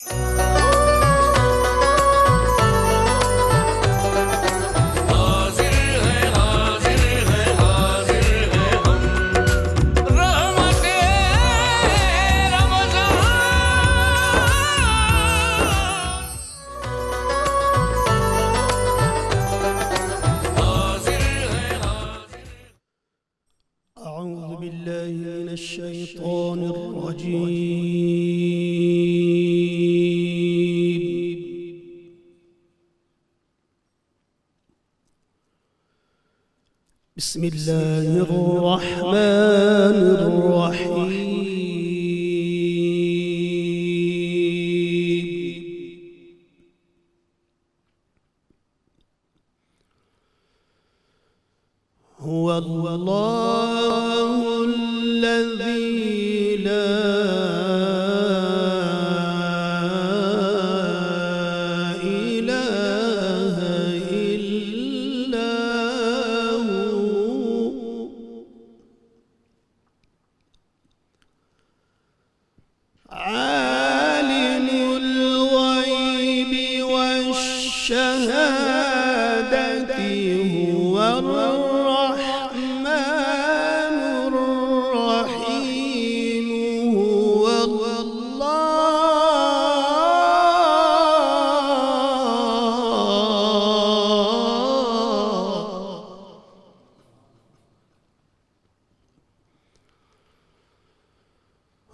أعوذ بالله من الشيطان الرجيم. بسم الله الرحمن الرحيم. هو الله الذي لا إله إلا هو عالم الغيب والشهادة هو الرحمن الرحيم.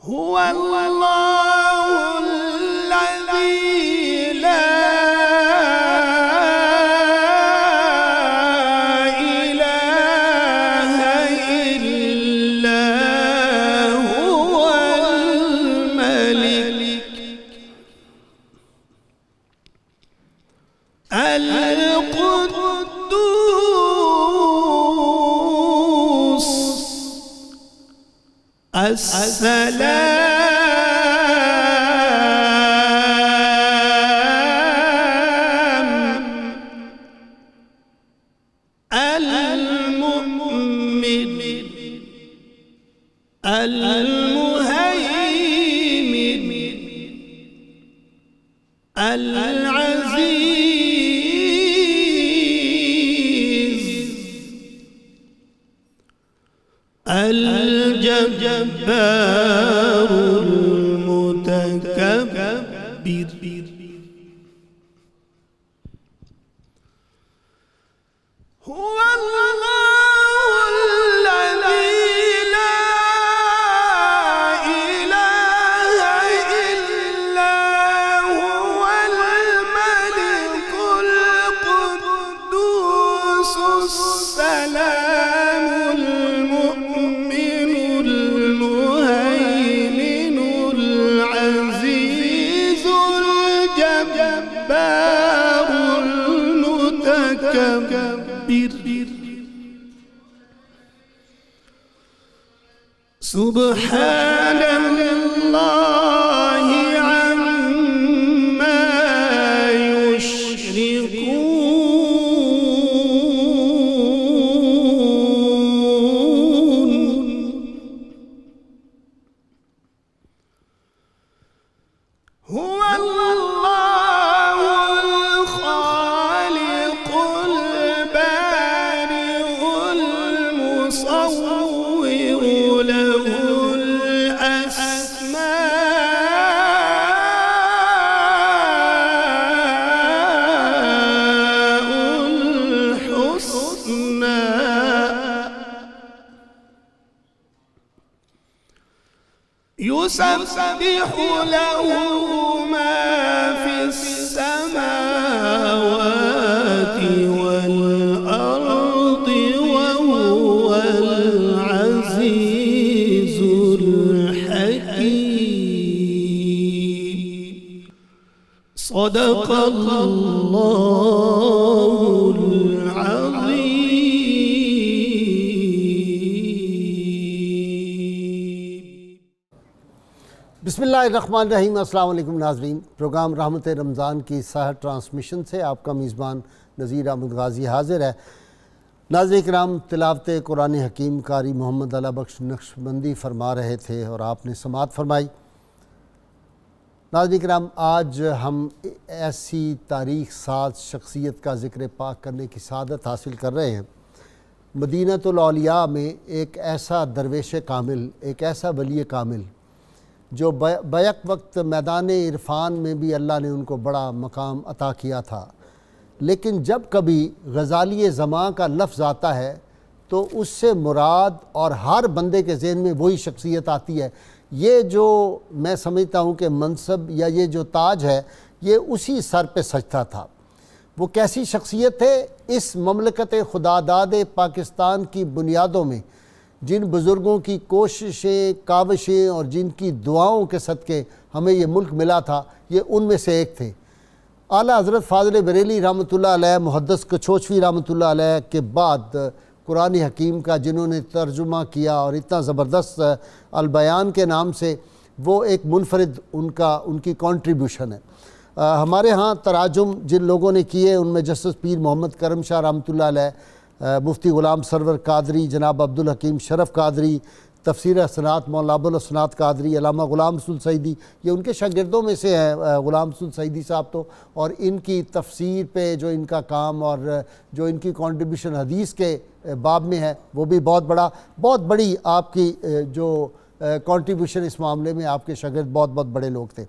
هو الله الذي لا إله إلا هو الملك القدوس السلام المؤمن المهيمن العزيز الجبار المتكبر. هو الله الذي لا إله إلا هو الملك القدوس السلام المؤمن المهيمن العزيز الجبار المتكبر. سبحان الله عما يشركون. هو الله الخالق البارئ المصور له الأسماء الحسنى. يسبح له ما في السماوات والأرض وهو العزيز الحكيم. صدق الله العظيم. بسم اللہ الرحمن الرحیم. السلام علیکم ناظرین. پروگرام رحمت رمضان کی سحر ٹرانسمیشن سے آپ کا میزبان نذیر احمد غازی حاضر ہے. ناظرین کرام، تلاوت قرآن حکیم قاری محمد علی بخش نقشبندی فرما رہے تھے اور آپ نے سماعت فرمائی. ناظرین کرام، آج ہم ایسی تاریخ ساز شخصیت کا ذکر پاک کرنے کی سعادت حاصل کر رہے ہیں۔ مدینۃ الاولیاء میں ایک ایسا درویش کامل، ایک ایسا ولی کامل جو بیک وقت میدان عرفان میں بھی اللہ نے ان کو بڑا مقام عطا کیا تھا، لیکن جب کبھی غزالی زماں کا لفظ آتا ہے تو اس سے مراد اور ہر بندے کے ذہن میں وہی شخصیت آتی ہے۔ یہ جو میں سمجھتا ہوں کہ منصب یا یہ جو تاج ہے، یہ اسی سر پہ سجتا تھا۔ وہ کیسی شخصیت ہے؟ اس مملکت خداداد پاکستان کی بنیادوں میں جن بزرگوں کی کوششیں، کاوشیں اور جن کی دعاؤں کے صدقے ہمیں یہ ملک ملا تھا، یہ ان میں سے ایک تھے۔ اعلیٰ حضرت فاضل بریلوی رحمۃ اللہ علیہ، محدث کچھوچوی رحمۃ اللہ علیہ کے بعد قرآن حکیم کا جنہوں نے ترجمہ کیا اور اتنا زبردست البیان کے نام سے، وہ ایک منفرد ان کی کنٹریبیوشن ہے۔ ہمارے ہاں تراجم جن لوگوں نے کیے ان میں جسٹس پیر محمد کرم شاہ رحمۃ اللہ علیہ، مفتی غلام سرور قادری، جناب عبدالحکیم شرف قادری، تفسیر حسنات مولانا ابوالحسنات قادری، علامہ غلام رسول سعیدی، یہ ان کے شاگردوں میں سے ہیں غلام رسول سعیدی صاحب تو، اور ان کی تفسیر پہ جو ان کا کام اور جو ان کی کنٹریبیوشن حدیث کے باب میں ہے وہ بھی بہت بڑی آپ کی جو کنٹریبیوشن اس معاملے میں آپ کے شاگرد بہت بڑے لوگ تھے۔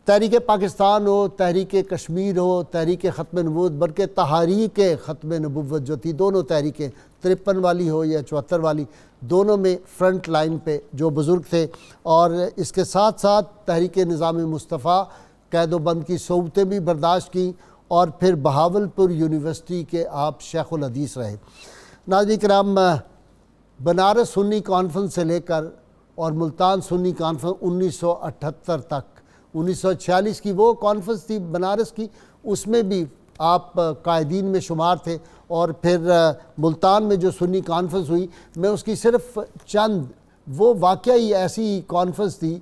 تحریک پاکستان ہو، تحریک کشمیر ہو، تحریک ختم نبوت، بلکہ تحریک ختم نبوت جو تھی، دونوں تحریکیں 53 والی ہو یا 74 والی، دونوں میں فرنٹ لائن پہ جو بزرگ تھے، اور اس کے ساتھ ساتھ تحریک نظام مصطفیٰ، قید و بند کی صعوبتیں بھی برداشت کی، اور پھر بہاولپور یونیورسٹی کے آپ شیخ الحدیث رہے۔ ناظرین کرام، بنارس سنی کانفرنس سے لے کر اور ملتان سنی کانفرنس 1978 تک، 1946 کی وہ کانفرنس تھی بنارس کی، اس میں بھی آپ قائدین میں شمار تھے، اور پھر ملتان میں جو سنی کانفرنس ہوئی، میں اس کی صرف چند، وہ واقعی ایسی کانفرنس تھی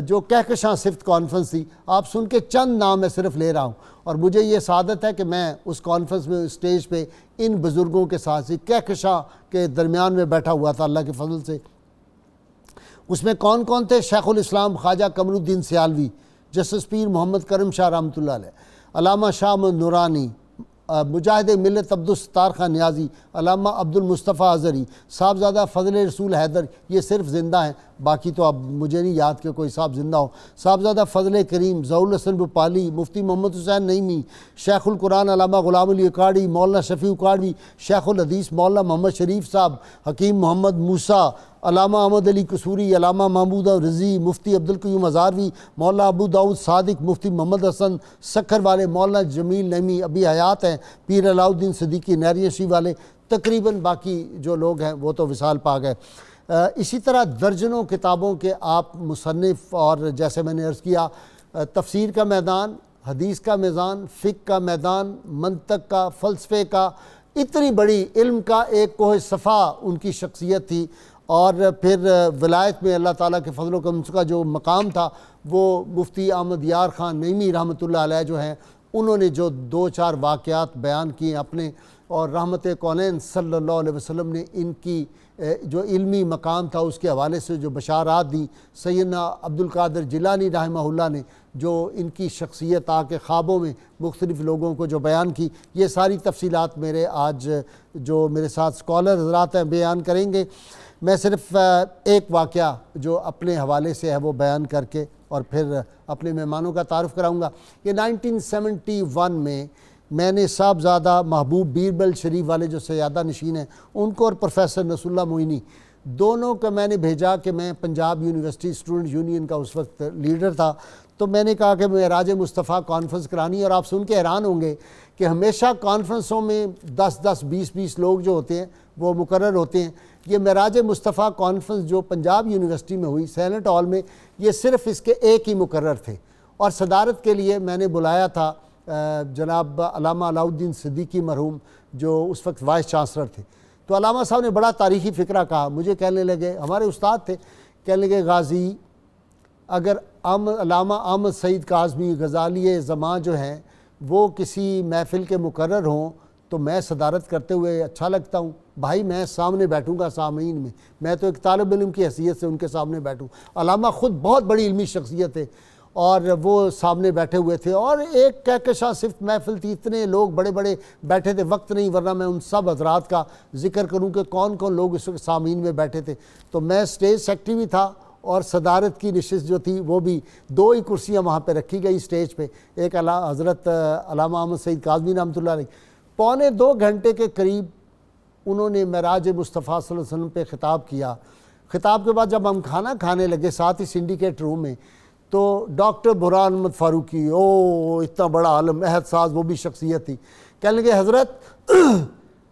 جو کہکشاں صفت کانفرنس تھی، آپ سن کے چند نام میں صرف لے رہا ہوں، اور مجھے یہ سعادت ہے کہ میں اس کانفرنس میں اسٹیج پہ ان بزرگوں کے ساتھ کہکشاں کے درمیان میں بیٹھا ہوا تھا اللہ کے فضل سے۔ اس میں کون کون تھے؟ شیخ الاسلام خواجہ قمر الدین سیالوی، جسٹس پیر محمد کرم شاہ رحمۃ اللہ علیہ، علامہ شاہ محمد نورانی، مجاہد ملت عبدالستار خان نیازی، علامہ عبدالمصطفیٰ اظہری، صاحبزادہ فضل رسول حیدر، یہ صرف زندہ ہیں، باقی تو اب مجھے نہیں یاد کہ کوئی صاحب زندہ ہو، صاحبزادہ فضل کریم، ظہور الحسن بھوپالی، مفتی محمد حسین نعیمی، شیخ القرآن علامہ غلام علی اکاڑی، مولانا شفیع اکاڑوی، شیخ الحدیث مولانا محمد شریف صاحب، حکیم محمد موسیٰ، علامہ احمد علی قصوری، علامہ محمود رضی، مفتی عبدالقیوم ہزاروی، مولانا ابو داؤد صادق، مفتی محمد حسن سکھر والے، مولانا جمیل نعیمی ابھی حیات ہیں، پیر علاؤ الدین صدیقی نیریشی والے، تقریباً باقی جو لوگ ہیں وہ تو وصال پا گئے۔ اسی طرح درجنوں کتابوں کے آپ مصنف، اور جیسے میں نے عرض کیا، تفسیر کا میدان، حدیث کا میدان، فقہ کا میدان، منطق کا، فلسفے کا، اتنی بڑی علم کا ایک کوہ صفا ان کی شخصیت تھی، اور پھر ولایت میں اللہ تعالیٰ کے فضل و کرم کا جو مقام تھا، وہ مفتی احمد یار خان نعیمی رحمۃ اللہ علیہ جو ہیں، انہوں نے جو 2-4 واقعات بیان کیے اپنے، اور رحمت کونین صلی اللہ علیہ وسلم نے ان کی جو علمی مقام تھا اس کے حوالے سے جو بشارات دی، سیدنا عبدالقادر جیلانی رحمہ اللہ نے جو ان کی شخصیت آ کے خوابوں میں مختلف لوگوں کو جو بیان کی، یہ ساری تفصیلات میرے آج جو میرے ساتھ اسکالر حضرات ہیں بیان کریں گے۔ میں صرف ایک واقعہ جو اپنے حوالے سے ہے وہ بیان کر کے اور پھر اپنے مہمانوں کا تعارف کراؤں گا۔ یہ 1971 میں نے صاحبزادہ محبوب بیربل شریف والے جو سیادہ نشین ہیں ان کو، اور پروفیسر نصر اللہ معینی، دونوں کو میں نے بھیجا کہ میں پنجاب یونیورسٹی اسٹوڈنٹ یونین کا اس وقت لیڈر تھا، تو میں نے کہا کہ معراج مصطفیٰ کانفرنس کرانی ہے، اور آپ سن کے حیران ہوں گے کہ ہمیشہ کانفرنسوں میں 10-10 20-20 لوگ جو ہوتے ہیں وہ مقرر ہوتے ہیں۔ یہ معراج مصطفیٰ کانفرنس جو پنجاب یونیورسٹی میں ہوئی سینٹ ہال میں، یہ صرف اس کے ایک ہی مقرر تھے، اور صدارت کے لیے میں نے بلایا تھا جناب علامہ علاؤ الدین صدیقی مرحوم جو اس وقت وائس چانسلر تھے۔ تو علامہ صاحب نے بڑا تاریخی فقرہ کہا، مجھے کہنے لگے، ہمارے استاد تھے، کہنے لگے غازی اگر علامہ احمد سعید کاظمی غزالی زماں جو ہیں وہ کسی محفل کے مقرر ہوں تو میں صدارت کرتے ہوئے اچھا لگتا ہوں، بھائی میں سامنے بیٹھوں گا سامعین میں تو ایک طالب علم کی حیثیت سے ان کے سامنے بیٹھوں۔ علامہ خود بہت بڑی علمی شخصیت ہے، اور وہ سامنے بیٹھے ہوئے تھے، اور ایک کہکشاں صرف محفل تھی، اتنے لوگ بڑے بڑے بیٹھے تھے، وقت نہیں ورنہ میں ان سب حضرات کا ذکر کروں کہ کون کون لوگ اس وقت سامعین میں بیٹھے تھے۔ تو میں اسٹیج سیکٹری بھی تھا، اور صدارت کی نشست جو تھی وہ بھی 2 ہی کرسیاں وہاں پہ رکھی گئی اسٹیج پہ، ایک حضرت علامہ احمد سعید کاظمی رحمۃ اللہ علیہ، پونے 2 گھنٹے کے قریب انہوں نے معراج مصطفیٰ صلی اللہ علیہ وسلم پہ خطاب کیا۔ خطاب کے بعد جب ہم کھانا کھانے لگے ساتھ ہی سنڈیکیٹ روم میں، تو ڈاکٹر برہان احمد فاروقی، اتنا بڑا عالم عہد ساز، وہ بھی شخصیت تھی، کہنے لگے حضرت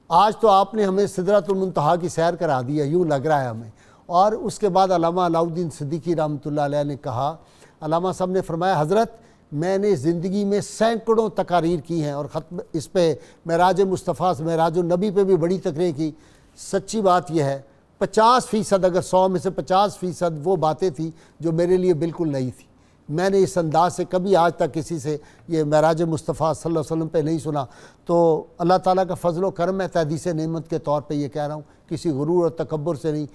آج تو آپ نے ہمیں سدرۃ المنتہا کی سیر کرا دی ہے، یوں لگ رہا ہے ہمیں۔ اور اس کے بعد علامہ علاؤ الدین صدیقی رحمۃ اللہ علیہ نے کہا، علامہ صاحب نے فرمایا حضرت میں نے زندگی میں سینکڑوں تقاریر کی ہیں، اور ختم اس پہ معراج مصطفیٰ سے معراج النبی پہ بھی بڑی تقریر کی۔ سچی بات یہ ہے 50%، اگر 100 میں سے 50% وہ باتیں تھیں جو میرے لیے بالکل نئی تھی، میں نے اس انداز سے کبھی آج تک کسی سے یہ معراج مصطفیٰ صلی اللہ علیہ وسلم پہ نہیں سنا۔ تو اللہ تعالیٰ کا فضل و کرم ہے، تحدیث نعمت کے طور پہ یہ کہہ رہا ہوں، کسی غرور اور تکبر سے نہیں۔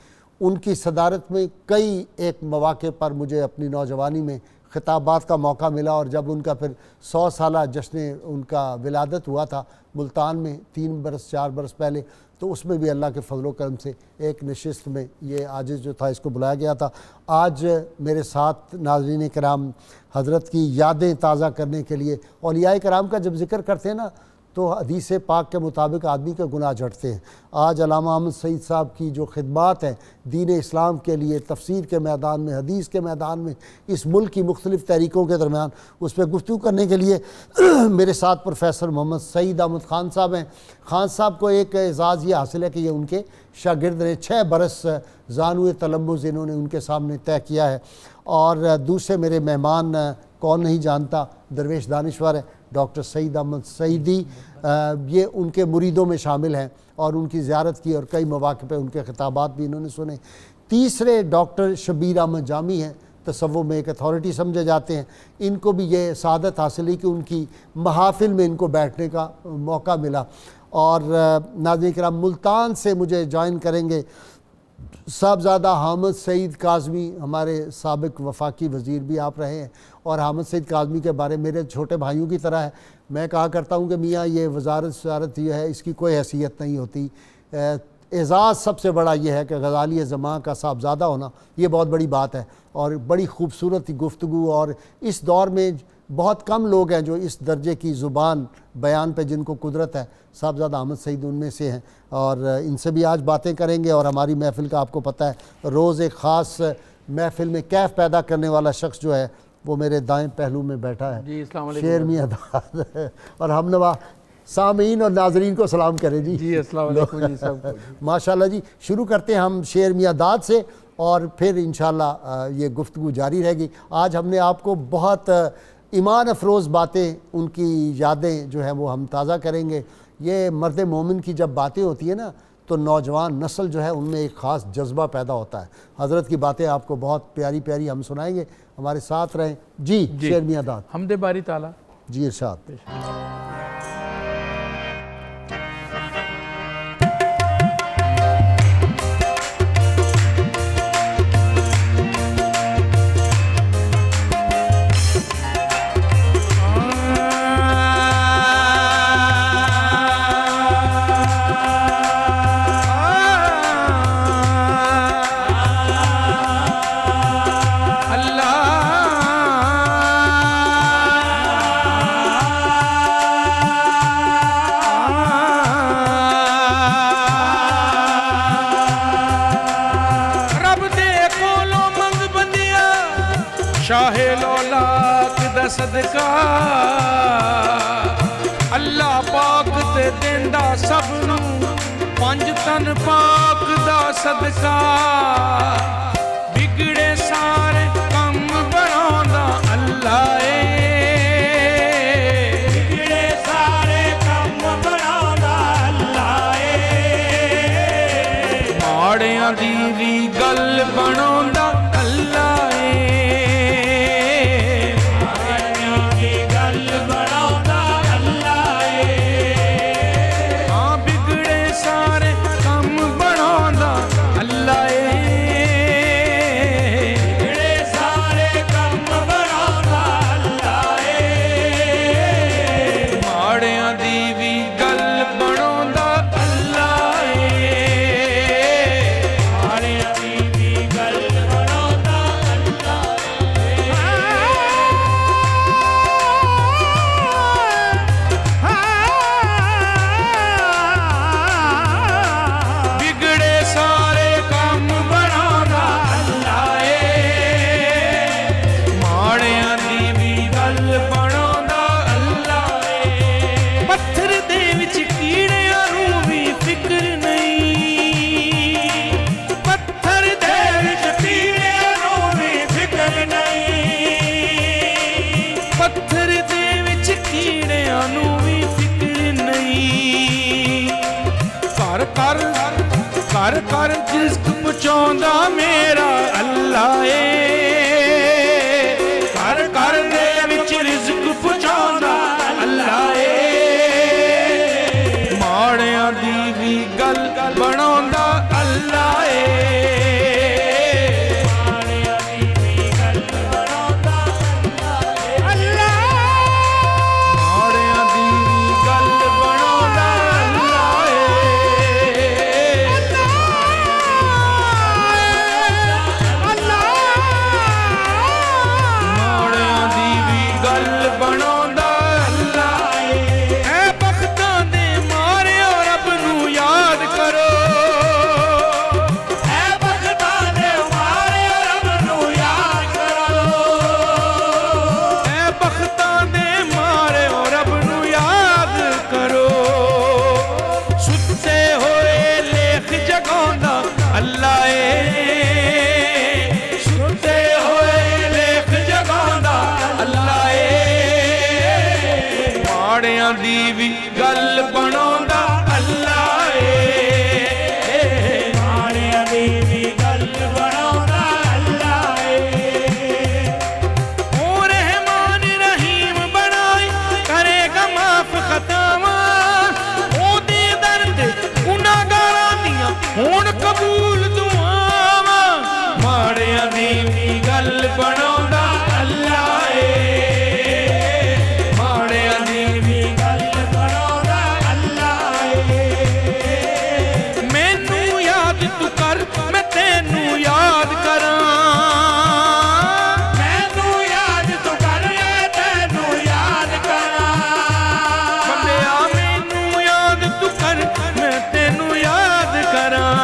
ان کی صدارت میں کئی ایک مواقع پر مجھے اپنی نوجوانی میں خطابات کا موقع ملا، اور جب ان کا پھر 100 سالہ جشن ان کا ولادت ہوا تھا ملتان میں 3-4 برس پہلے، تو اس میں بھی اللہ کے فضل و کرم سے ایک نشست میں یہ عاجز جو تھا اس کو بلایا گیا تھا۔ آج میرے ساتھ ناظرین کرام حضرت کی یادیں تازہ کرنے کے لیے، اولیاء کرام کا جب ذکر کرتے ہیں نا تو حدیث پاک کے مطابق آدمی کے گناہ جھڑتے ہیں۔ آج علامہ احمد سعید صاحب کی جو خدمات ہیں دین اسلام کے لیے، تفسیر کے میدان میں، حدیث کے میدان میں، اس ملک کی مختلف تحریکوں کے درمیان، اس پہ گفتگو کرنے کے لیے میرے ساتھ پروفیسر محمد سعید احمد خان صاحب ہیں۔ خان صاحب کو ایک اعزاز یہ حاصل ہے کہ یہ ان کے شاگرد نے، 6 برس زانوِ تلمذ انہوں نے ان کے سامنے طے کیا ہے۔ اور دوسرے میرے مہمان کون نہیں جانتا، درویش دانشور ہے ڈاکٹر سعید احمد سعیدی، یہ ان کے مریدوں میں شامل ہیں اور ان کی زیارت کی، اور کئی مواقع پہ ان کے خطابات بھی انہوں نے سنے۔ تیسرے ڈاکٹر شبیر احمد جامی ہیں، تصوف میں ایک اتھارٹی سمجھے جاتے ہیں، ان کو بھی یہ سعادت حاصل ہوئی کہ ان کی محافل میں ان کو بیٹھنے کا موقع ملا۔ اور ناظرین کرام ملتان سے مجھے جوائن کریں گے صاحبزادہ حامد سعید کاظمی، ہمارے سابق وفاقی وزیر بھی آپ رہے ہیں، اور حامد سعید کاظمی کے بارے میرے چھوٹے بھائیوں کی طرح ہے۔ میں کہا کرتا ہوں کہ میاں یہ وزارت یہ ہے، اس کی کوئی حیثیت نہیں ہوتی۔ اعزاز سب سے بڑا یہ ہے کہ غزالی زماں کا صاحبزادہ ہونا، یہ بہت بڑی بات ہے، اور بڑی خوبصورت گفتگو، اور اس دور میں بہت کم لوگ ہیں جو اس درجے کی زبان بیان پہ جن کو قدرت ہے، صاحبزادہ احمد سعید ان میں سے ہیں، اور ان سے بھی آج باتیں کریں گے۔ اور ہماری محفل کا آپ کو پتہ ہے روز ایک خاص محفل میں کیف پیدا کرنے والا شخص جو ہے وہ میرے دائیں پہلو میں بیٹھا ہے، جی السلام علیکم، شیر میاں داد، اور ہم نوا سامعین اور ناظرین کو سلام کریں جی۔ جی السلام علیکم جی سب کو۔ ماشاءاللہ جی، شروع کرتے ہیں ہم شیر میاں داد سے، اور پھر انشاءاللہ یہ گفتگو جاری رہے گی۔ آج ہم نے آپ کو بہت ایمان افروز باتیں، ان کی یادیں جو ہیں وہ ہم تازہ کریں گے۔ یہ مرد مومن کی جب باتیں ہوتی ہیں نا تو نوجوان نسل جو ہے ان میں ایک خاص جذبہ پیدا ہوتا ہے۔ حضرت کی باتیں آپ کو بہت پیاری پیاری ہم سنائیں گے، ہمارے ساتھ رہیں جی۔ شیر میاں داد حمد باری تعالیٰ۔ جی ارشاد۔ شاہ لولاک دا صدقہ اللہ پاک تے دیندا سب نوں، 5 تن پاک دا صدقہ بگڑے سارے کم بناوندا اللہ بگڑے سارے کم بناوندا اللہ ماڑیاں دی وی گل بناوندا اللہ ਘਰ ਰਿਜ਼ਕ ਪਹੁੰਚਾਉਂਦਾ ਮੇਰਾ ਅੱਲਾ ਏ ਘਰ ਘਰ ਦੇ ਵਿੱਚ ਰਿਜ਼ਕ ਪਹੁੰਚਾਉਂਦਾ ਅੱਲਾ ਏ ਮਾੜਿਆਂ ਦੀ ਵੀ ਗੱਲ ਬਣਾਉਂਦਾ ਅੱਲਾ ਏ ਮਾੜਿਆਂ ਦੀ ਵੀ ਗੱਲ ਬਣਾਉਂਦਾ ਅੱਲਾ ਮਾੜਿਆਂ ਦੀ ਵੀ ਗੱਲ ਬਣਾਉਂਦਾ ਅੱਲਾ ਏ ਮਾੜਿਆਂ ਦੀ ਵੀ ਗੱਲ ਬਣਾਉਂਦਾ ਅੱਲਾ ਏ ਐ ਬਖਤਾਂ ਦੇ ਮਾਰਿਓ ਰੱਬ ਨੂੰ ਯਾਦ ਕਰੋ ਐ ਬਖਤਾਂ ਦੇ ਮਾਰਿਓ ਰੱਬ ਨੂੰ ਯਾਦ ਕਰੋ ਐ ਬਖਤਾਂ ਦੇ ਮਾਰਿਓ ਰੱਬ ਨੂੰ ਯਾਦ ਕਰੋ ਸੁੱਤੇ ਹੋਏ ਲੇਖ ਜਗਾਉਂਦਾ ਅੱਲਾ ਏ ਸੁੱਤੇ ਹੋਏ ਲੇਖ ਜਗਾਉਂਦਾ ਅੱਲਾ ਏ ਮਾੜਿਆਂ ਦੀ ਵੀ ਗੱਲ ਬਣਾਉਂਦਾ ਅੱਲਾ ਏ ਮਾੜਿਆਂ ਦੀ ਵੀ ਗੱਲ ਬਣਾਉਂਦਾ ਅੱਲਾ ਏ ਓ ਰਹਿਮਾਨ ਰਹੀਮ ਬਣਾਈ ਕਰੇਗਾ ਮਾਫ ਖਤਾਵਾਂ ਉਹਦੇ ਦਰ ਤੇ ਗੁਨਾਹਗਾਰਾਂ ਦੀਆਂ ਹੋਣ ਕਬੂਲ ਦੁਆਵਾਂ ਮਾੜਿਆਂ ਦੀ ਵੀ ਗੱਲ ਬਣਾਉਂਦਾ ਅੱਲਾ ਏ ਮਾੜਿਆਂ ਦੀ ਵੀ ਗੱਲ ਬਣਾਉਂਦਾ ਅੱਲਾ ਏ ਮੈਨੂੰ ਯਾਦ ਤੂੰ ਕਰ ਮੈਂ ਤੈਨੂੰ ਯਾਦ ਕਰਾਂ ਮੈਨੂੰ ਯਾਦ ਤੂੰ ਕਰ ਮੈਂ ਤੈਨੂੰ ਯਾਦ ਕਰਾਂ ਬੰਦਿਆ ਮੈਨੂੰ ਯਾਦ ਤੂੰ ਕਰ ਮੈਂ ਤੈਨੂੰ ਯਾਦ ਕਰਾਂ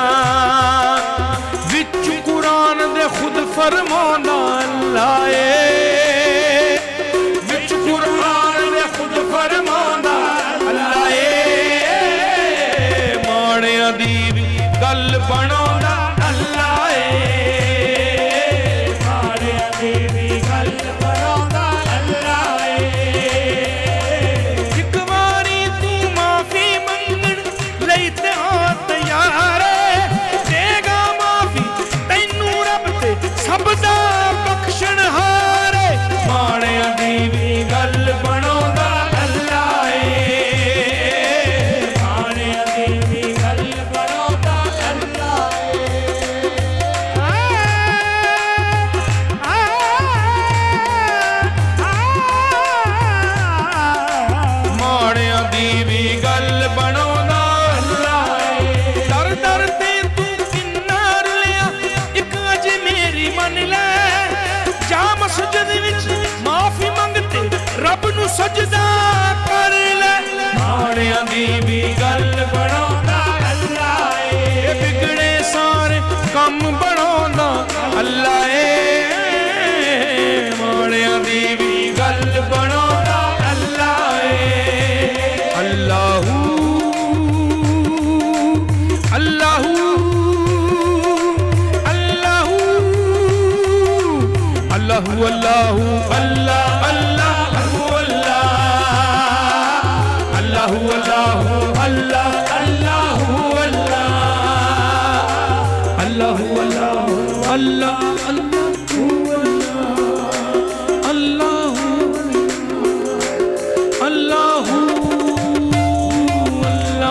ਵਿੱਚ ਕੁਰਾਨ ਦੇ ਖੁਦ ਫਰਮਾਉਂਦਾ ਅੱਲਾ ਏ ਵਿੱਚ ਕੁਰਾਨ ਦੇ ਖੁਦ ਫਰਮਾਉਂਦਾ ਅੱਲਾ ਏ ਮਾੜਿਆਂ ਦੀ ਵੀ ਗੱਲ ਬਣਾਉਂਦਾ ਅੱਲਾ ਏ ਮਾੜਿਆਂ ਦੀ ਵੀ ਗੱਲ ਬਣਾਉਂਦਾ ਅੱਲਾ ਏ ਇੱਕ ਵਾਰੀ ਤੂੰ ਮਾਫੀ ਮੰਗਣ ਲਈ ਤੇ ਆ ਤਿਆਰ ਏ ਦੇਗਾ ਮਾਫੀ ਤੈਨੂੰ ਰੱਬ ਤੇ ਸਭ ਦਾ ਬਖਸ਼ਣਹਾਰ ਏ ਮਾੜਿਆਂ ਦੀ ਵੀ ਗੱਲ ਬਣਾਉਂਦਾ ਅੱਲਾ ਏ ਮਾੜਿਆਂ ਦੀ ਵੀ ਗੱਲ ਬਣਾਉਂਦਾ ਅੱਲਾ ਏ ਮਾੜਿਆਂ ਦੀ ਵੀ ਗੱਲ ਬਣਾਉਂਦਾ ਅੱਲਾ ਏ ਦਰ ਦਰ ਤੇ ਤੂੰ ਕਿੰਨਾ ਰੁਲਿਆ ਇੱਕ ਅਜ ਮੇਰੀ ਮੰਨ ਲੈ ਜਾ ਮਸਜਿਦ ਵਿੱਚ ਮਾਫੀ ਮੰਗਤੇ ਰੱਬ ਨੂੰ ਸਜਦਾ ਕਰ ਲੈ ਮਾੜਿਆਂ ਦੀ ਵੀ ਗੱਲ ਬਣਾਉਂਦਾ ਅੱਲਾ ਏ ਵਿਗੜੇ ਸਾਰੇ ਕੰਮ ਬਣਾਉਂਦਾ ਅੱਲਾ ਏ ਮਾੜਿਆਂ ਦੀ ਵੀ ਗੱਲ ਬਣਾਉਂਦਾ ਅੱਲਾ ਏ ਅੱਲਾਹੂ ਅੱਲਾਹੂ ਅੱਲਾਹੂ ਅੱਲਾਹੂ ਅੱਲਾਹੂ ਅੱਲਾ ਅੱਲਾਹੂ ਅੱਲਾ ਅੱਲਾਹੂ ਅੱਲਾਹੂ ਅੱਲਾ ਅੱਲਾਹੂ ਅੱਲਾ ਅੱਲਾਹੂ ਅੱਲਾਹੂ ਅੱਲਾ ਅੱਲਾਹੂ ਅੱਲਾਹੂ ਅੱਲਾਹੂ ਅੱਲਾ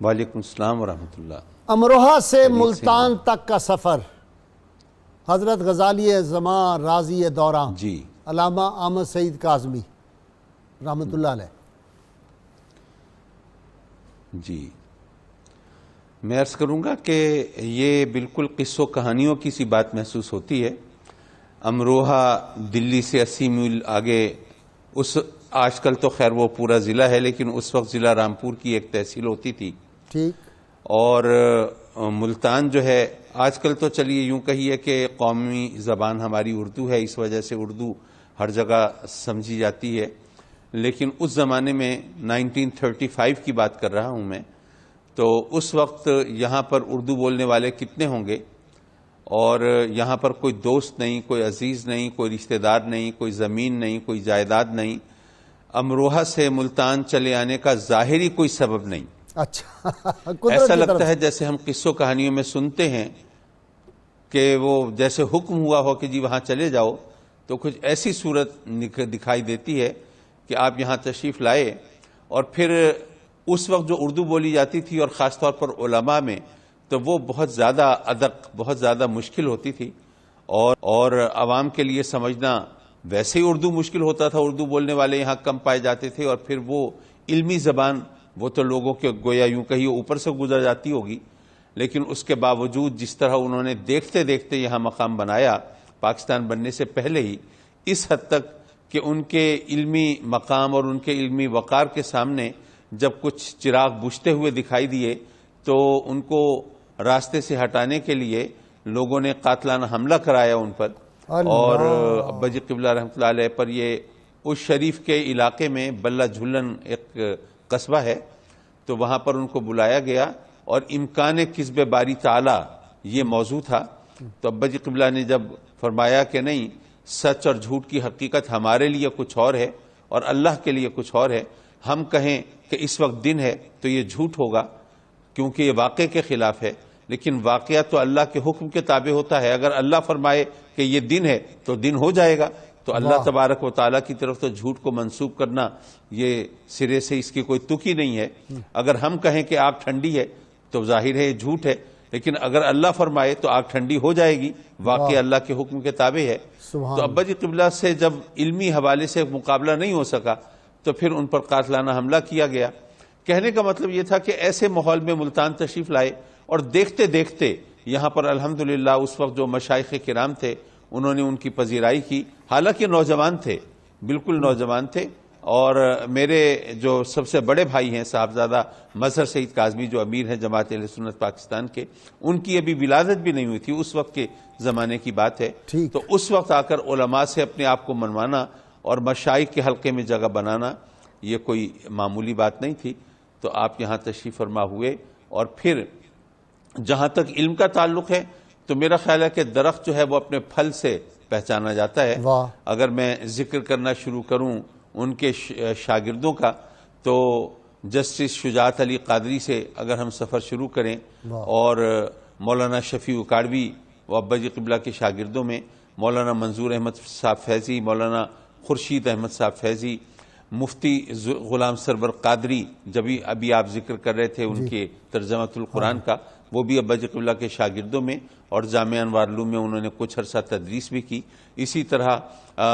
وعلیکم السلام ورحمۃ اللہ۔ امروہہ سے ملتان تک کا سفر، حضرت غزالی زمان راضی دوراں جی علامہ احمد سعید کاظمی رحمۃ اللہ علیہ۔ جی میں عرض کروں گا کہ یہ بالکل قصوں کہانیوں کی سی بات محسوس ہوتی ہے۔ امروہہ دلی سے 80 میل آگے، آج کل تو خیر وہ پورا ضلع ہے، لیکن اس وقت ضلع رامپور کی ایک تحصیل ہوتی تھی۔ ٹھیک۔ اور ملتان جو ہے آج کل تو چلیے یوں کہیے کہ قومی زبان ہماری اردو ہے، اس وجہ سے اردو ہر جگہ سمجھی جاتی ہے، لیکن اس زمانے میں 1935 کی بات کر رہا ہوں میں، تو اس وقت یہاں پر اردو بولنے والے کتنے ہوں گے، اور یہاں پر کوئی دوست نہیں، کوئی عزیز نہیں، کوئی رشتہ دار نہیں، کوئی زمین نہیں، کوئی جائیداد نہیں۔ امروہہ سے ملتان چلے آنے کا ظاہری کوئی سبب نہیں۔ اچھا، ایسا لگتا ہے جیسے ہم قصوں کہانیوں میں سنتے ہیں کہ وہ جیسے حکم ہوا ہو کہ جی وہاں چلے جاؤ، تو کچھ ایسی صورت دکھائی دیتی ہے کہ آپ یہاں تشریف لائے، اور پھر اس وقت جو اردو بولی جاتی تھی اور خاص طور پر علماء میں، تو وہ بہت زیادہ ادق، بہت زیادہ مشکل ہوتی تھی، اور عوام کے لیے سمجھنا ویسے ہی اردو مشکل ہوتا تھا، اردو بولنے والے یہاں کم پائے جاتے تھے، اور پھر وہ علمی زبان وہ تو لوگوں کے گویا یوں کہیے اوپر سے گزر جاتی ہوگی، لیکن اس کے باوجود جس طرح انہوں نے دیکھتے دیکھتے یہاں مقام بنایا پاکستان بننے سے پہلے ہی، اس حد تک کہ ان کے علمی مقام اور ان کے علمی وقار کے سامنے جب کچھ چراغ بجھتے ہوئے دکھائی دیے تو ان کو راستے سے ہٹانے کے لیے لوگوں نے قاتلانہ حملہ کرایا ان پر، اور ابا جی قبلہ رحمۃ اللہ علیہ پر یہ اس شریف کے علاقے میں بلہ جھلن ایک قصبہ ہے، تو وہاں پر ان کو بلایا گیا، اور امکان کذب باری تعالی یہ موضوع تھا۔ تو ابا جی قبلہ نے جب فرمایا کہ نہیں، سچ اور جھوٹ کی حقیقت ہمارے لیے کچھ اور ہے اور اللہ کے لیے کچھ اور ہے، ہم کہیں کہ اس وقت دن ہے تو یہ جھوٹ ہوگا کیونکہ یہ واقعے کے خلاف ہے، لیکن واقعہ تو اللہ کے حکم کے تابع ہوتا ہے، اگر اللہ فرمائے کہ یہ دن ہے تو دن ہو جائے گا، تو اللہ تبارک و تعالیٰ کی طرف تو جھوٹ کو منسوب کرنا یہ سرے سے اس کی کوئی تک ہی نہیں ہے۔ اگر ہم کہیں کہ آگ ٹھنڈی ہے تو ظاہر ہے یہ جھوٹ ہے، لیکن اگر اللہ فرمائے تو آگ ٹھنڈی ہو جائے گی، واقعہ اللہ کے حکم کے تابع ہے۔ تو ابا جی قبلہ سے جب علمی حوالے سے مقابلہ نہیں ہو سکا تو پھر ان پر قاتلانہ حملہ کیا گیا۔ کہنے کا مطلب یہ تھا کہ ایسے ماحول میں ملتان تشریف لائے، اور دیکھتے دیکھتے یہاں پر الحمدللہ اس وقت جو مشائخ کرام تھے انہوں نے ان کی پذیرائی کی، حالانکہ نوجوان تھے، بالکل نوجوان تھے، اور میرے جو سب سے بڑے بھائی ہیں صاحبزادہ مظہر سعید کاظمی جو امیر ہیں جماعت اہل سنت پاکستان کے، ان کی ابھی ولادت بھی نہیں ہوئی تھی، اس وقت کے زمانے کی بات ہے۔ تو اس وقت آ کر علماء سے اپنے آپ کو منوانا اور مشائخ کے حلقے میں جگہ بنانا یہ کوئی معمولی بات نہیں تھی۔ تو آپ یہاں تشریف فرما ہوئے، اور پھر جہاں تک علم کا تعلق ہے تو میرا خیال ہے کہ درخت جو ہے وہ اپنے پھل سے پہچانا جاتا ہے۔ اگر میں ذکر کرنا شروع کروں ان کے شاگردوں کا، تو جسٹس شجاعت علی قادری سے اگر ہم سفر شروع کریں، اور مولانا شفیع اکاڑوی و ابا جی قبلہ کے شاگردوں میں مولانا منظور احمد صاحب فیضی، مولانا خورشید احمد صاحب فیضی، مفتی غلام سرور قادری، جبھی ابھی آپ ذکر کر رہے تھے ان کے ترجمۃ القرآن کا، وہ بھی ابا جی قبلہ کے شاگردوں میں، اور جامعہ انوار علوم میں انہوں نے کچھ عرصہ تدریس بھی کی۔ اسی طرح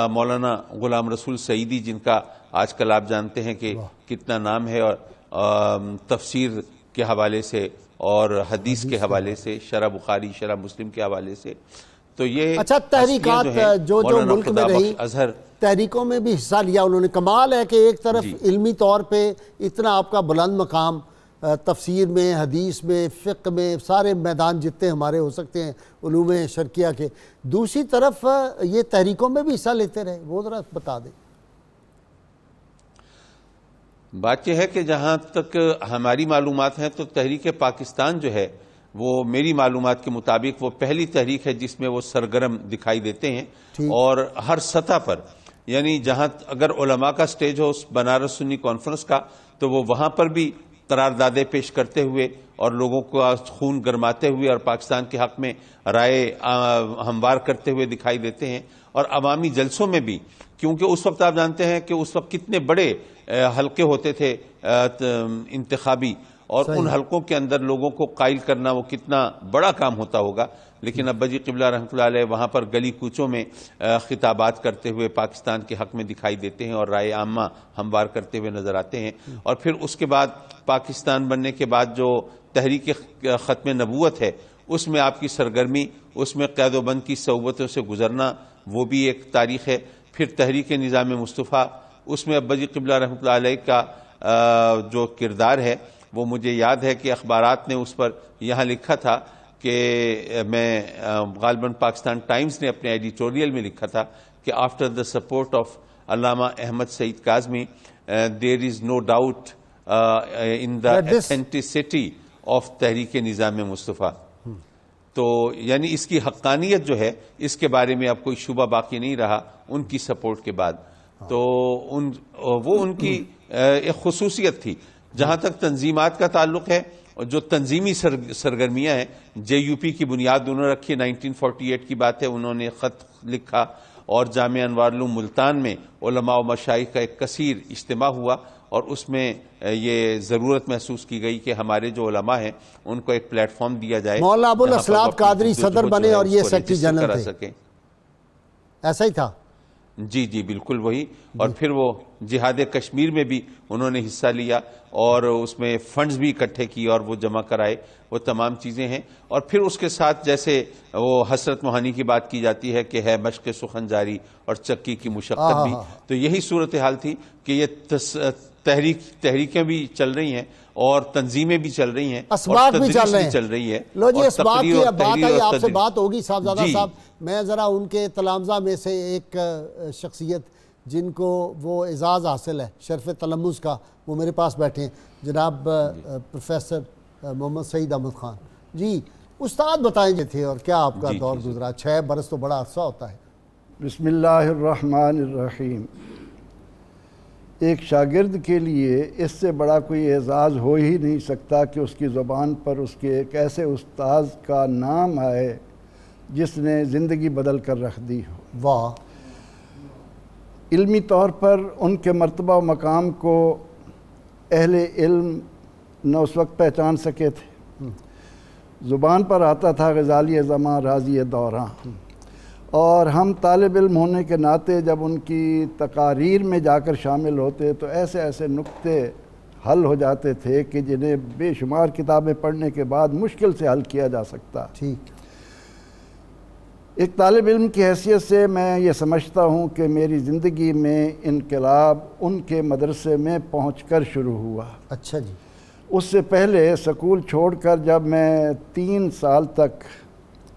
مولانا غلام رسول سعیدی، جن کا آج کل آپ جانتے ہیں کہ کتنا نام ہے، اور تفسیر کے حوالے سے اور حدیث کے حوالے سے، شرح بخاری شرح مسلم کے حوالے سے، تو یہ اچھا تحریکات جو ملک میں رہی، تحریکوں میں بھی حصہ لیا انہوں نے۔ کمال ہے کہ ایک طرف علمی طور پہ اتنا آپ کا بلند مقام، تفسیر میں، حدیث میں، فقہ میں، سارے میدان جتنے ہمارے ہو سکتے ہیں علوم شرقیہ کے، دوسری طرف یہ تحریکوں میں بھی حصہ لیتے رہے، وہ ذرا بتا دیں۔ بات یہ ہے کہ جہاں تک ہماری معلومات ہیں تو تحریک پاکستان جو ہے وہ میری معلومات کے مطابق وہ پہلی تحریک ہے جس میں وہ سرگرم دکھائی دیتے ہیں، اور ہر سطح پر، یعنی جہاں اگر علماء کا سٹیج ہو بنارس سنی کانفرنس کا، تو وہ وہاں پر بھی قراردادیں پیش کرتے ہوئے اور لوگوں کو خون گرماتے ہوئے اور پاکستان کے حق میں رائے ہموار کرتے ہوئے دکھائی دیتے ہیں، اور عوامی جلسوں میں بھی، کیونکہ اس وقت آپ جانتے ہیں کہ اس وقت کتنے بڑے حلقے ہوتے تھے انتخابی، اور ان حلقوں کے اندر لوگوں کو قائل کرنا وہ کتنا بڑا کام ہوتا ہوگا. لیکن ابا جی قبلہ رحمۃ اللہ علیہ وہاں پر گلی کوچوں میں خطابات کرتے ہوئے پاکستان کے حق میں دکھائی دیتے ہیں اور رائے عامہ ہموار کرتے ہوئے نظر آتے ہیں. اور پھر اس کے بعد پاکستان بننے کے بعد جو تحریک ختم نبوت ہے اس میں آپ کی سرگرمی، اس میں قید و بند کی صعوبتوں سے گزرنا، وہ بھی ایک تاریخ ہے. پھر تحریک نظام مصطفیٰ، اس میں ابا جی قبلہ رحمۃ اللہ علیہ کا جو کردار ہے وہ مجھے یاد ہے کہ اخبارات نے اس پر یہاں لکھا تھا کہ میں غالباً پاکستان ٹائمز نے اپنے ایڈیٹوریل میں لکھا تھا کہ after the support of Allama Ahmad Saeed Kazmi there is no doubt in the authenticity of Tehreek Nizam مصطفیٰ. تو یعنی اس کی حقانیت جو ہے اس کے بارے میں اب کوئی شبہ باقی نہیں رہا ان کی سپورٹ کے بعد. تو وہ ان کی ایک خصوصیت تھی. جہاں تک تنظیمات کا تعلق ہے، جو تنظیمی سرگرمیاں ہیں، جے یو پی کی بنیاد انہوں نے رکھی. 1948 کی بات ہے، انہوں نے خط لکھا اور جامعہ انوار العلوم ملتان میں علماء و مشائخ کا ایک کثیر اجتماع ہوا اور اس میں یہ ضرورت محسوس کی گئی کہ ہمارے جو علماء ہیں ان کو ایک پلیٹ فارم دیا جائے. مولانا ابو الاسلام قادری صدر بنے اور یہ سیکرٹری جنرل تھے، ایسا ہی تھا؟ جی جی بالکل وہی. اور پھر وہ جہاد کشمیر میں بھی انہوں نے حصہ لیا اور اس میں فنڈز بھی اکٹھے کیے اور وہ جمع کرائے. وہ تمام چیزیں ہیں. اور پھر اس کے ساتھ جیسے وہ حسرت موہانی کی بات کی جاتی ہے کہ ہے مشق سخن جاری اور چکی کی مشقت بھی، تو یہی صورتحال تھی کہ یہ تحریکیں بھی چل رہی ہیں اور تنظیمیں بھی چل رہی ہیں، اسباق بھی چل رہی ہے. لو جی اسباق کی اب بات آئی، آپ سے بات ہوگی صاحبزادہ جی. صاحب. میں ذرا ان کے تلامذہ میں سے ایک شخصیت جن کو وہ اعزاز حاصل ہے شرف تلمذ کا، وہ میرے پاس بیٹھے ہیں، جناب پروفیسر محمد سعید احمد خان. جی استاد بتائیں جو تھے اور کیا آپ کا دور گزرا؟ 6 برس تو بڑا عرصہ ہوتا ہے. بسم اللہ الرحمن الرحیم. ایک شاگرد کے لیے اس سے بڑا کوئی اعزاز ہو ہی نہیں سکتا کہ اس کی زبان پر اس کے ایک ایسے استاذ کا نام آئے جس نے زندگی بدل کر رکھ دی ہو. واہ. علمی طور پر ان کے مرتبہ و مقام کو اہل علم نہ اس وقت پہچان سکے تھے. زبان پر آتا تھا غزالی زماں راضی دوراں، اور ہم طالب علم ہونے کے ناطے جب ان کی تقاریر میں جا کر شامل ہوتے تو ایسے ایسے نکتے حل ہو جاتے تھے کہ جنہیں بے شمار کتابیں پڑھنے کے بعد مشکل سے حل کیا جا سکتا. ٹھیک. ایک طالب علم کی حیثیت سے میں یہ سمجھتا ہوں کہ میری زندگی میں انقلاب ان کے مدرسے میں پہنچ کر شروع ہوا. اچھا جی. اس سے پہلے سکول چھوڑ کر جب میں 3 سال تک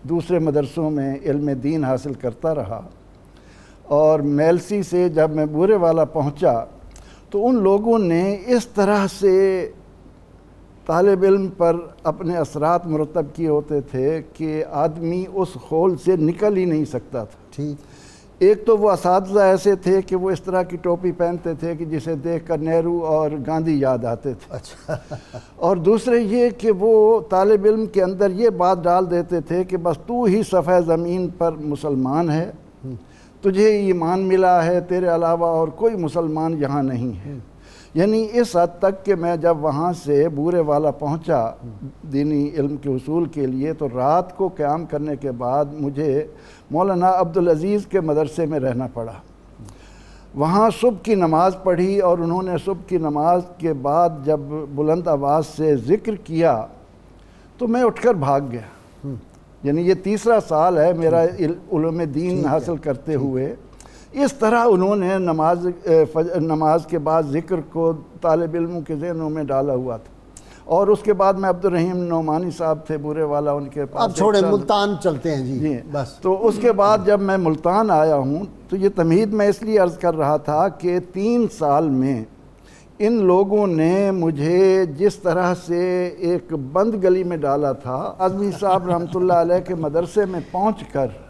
دوسرے مدرسوں میں علم دین حاصل کرتا رہا اور میلسی سے جب میں بورے والا پہنچا تو ان لوگوں نے اس طرح سے طالب علم پر اپنے اثرات مرتب کیے ہوتے تھے کہ آدمی اس خول سے نکل ہی نہیں سکتا تھا. ٹھیک. ایک تو وہ اساتذہ ایسے تھے کہ وہ اس طرح کی ٹوپی پہنتے تھے کہ جسے دیکھ کر نہرو اور گاندھی یاد آتے تھے. اچھا. اور دوسرے یہ کہ وہ طالب علم کے اندر یہ بات ڈال دیتے تھے کہ بس تو ہی صفحہ زمین پر مسلمان ہے، تجھے ایمان ملا ہے، تیرے علاوہ اور کوئی مسلمان یہاں نہیں ہے. یعنی اس حد تک کہ میں جب وہاں سے بورے والا پہنچا دینی علم کے حصول کے لیے تو رات کو قیام کرنے کے بعد مجھے مولانا عبدالعزیز کے مدرسے میں رہنا پڑا. وہاں صبح کی نماز پڑھی اور انہوں نے صبح کی نماز کے بعد جب بلند آواز سے ذکر کیا تو میں اٹھ کر بھاگ گیا. یعنی یہ 3 سال ہے میرا علوم دین حاصل کرتے ہوئے. اس طرح انہوں نے نماز کے بعد ذکر کو طالب علموں کے ذہنوں میں ڈالا ہوا تھا. اور اس کے بعد میں عبدالرحیم نعمانی صاحب تھے بورے والا، ان کے پاس. اب چھوڑے ملتان چلتے ہیں. جی بس. تو اس کے بعد جب میں ملتان آیا ہوں تو یہ تمہید میں اس لیے عرض کر رہا تھا کہ 3 سال میں ان لوگوں نے مجھے جس طرح سے ایک بند گلی میں ڈالا تھا. اعظمی صاحب رحمۃ اللہ علیہ کے مدرسے میں پہنچ کر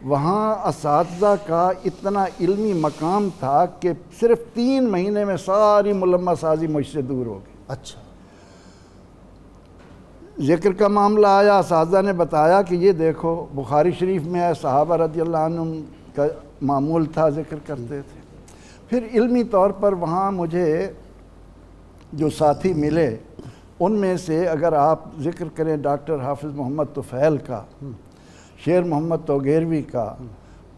وہاں اساتذہ کا اتنا علمی مقام تھا کہ صرف 3 مہینے میں ساری ملمہ سازی مجھ سے دور ہو گئی. اچھا. ذکر کا معاملہ آیا، اساتذہ نے بتایا کہ یہ دیکھو بخاری شریف میں ہے، صحابہ رضی اللہ عنہم کا معمول تھا، ذکر کرتے تھے. پھر علمی طور پر وہاں مجھے جو ساتھی ملے ان میں سے اگر آپ ذکر کریں ڈاکٹر حافظ محمد طفیل کا، شیر محمد توگیروی کا،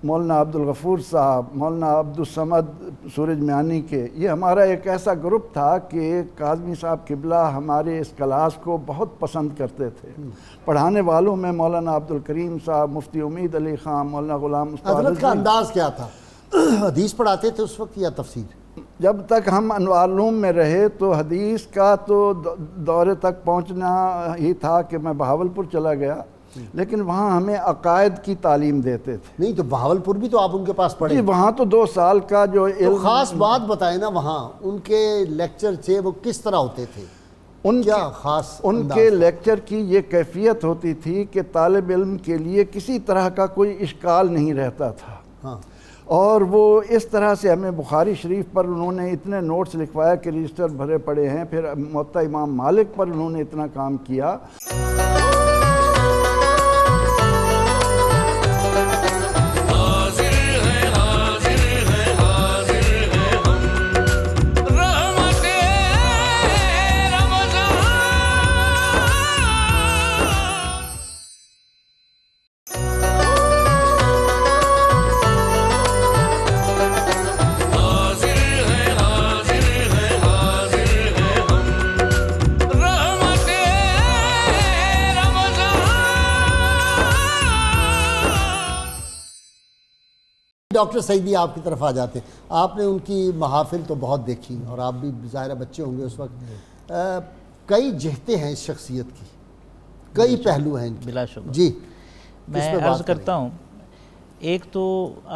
مولانا عبدالغفور صاحب، مولانا عبدالصمد سورج میانی کے، یہ ہمارا ایک ایسا گروپ تھا کہ کاظمی صاحب قبلہ ہمارے اس کلاس کو بہت پسند کرتے تھے۔ پڑھانے والوں میں مولانا عبدالکریم صاحب، مفتی امید علی خان، مولانا غلام مصطفیٰ حضرت کا انداز کیا تھا؟ حدیث پڑھاتے تھے اس وقت یا تفسیر؟ جب تک ہم انوار العلوم میں رہے تو حدیث کا تو دورے تک پہنچنا ہی تھا کہ میں بہاولپور چلا گیا، لیکن وہاں ہمیں عقائد کی تعلیم دیتے تھے۔ نہیں تو بہاولپور بھی تو آپ ان کے پاس پڑھے؟ جی وہاں تو 2 سال کا جو تو علم، خاص بات بتائیں نا، وہاں ان کے لیکچر تھے وہ کس طرح ہوتے تھے؟ کیا خاص ان کے لیکچر کی یہ کیفیت ہوتی تھی کہ طالب علم کے لیے کسی طرح کا کوئی اشکال نہیں رہتا تھا، ہاں، اور وہ اس طرح سے ہمیں بخاری شریف پر انہوں نے اتنے نوٹس لکھوایا کہ رجسٹر بھرے پڑے ہیں، پھر موطا امام مالک پر انہوں نے اتنا کام کیا۔ ڈاکٹر سعیدی آپ کی طرف آ جاتے ہیں، آپ نے ان کی محافل تو بہت دیکھی اور آپ بھی ظاہرہ بچے ہوں گے اس وقت، کئی جہتیں ہیں اس شخصیت کی، کئی پہلو ہیں ان کے، بلا شبہ۔ جی میں عرض کرتا ہوں، ایک تو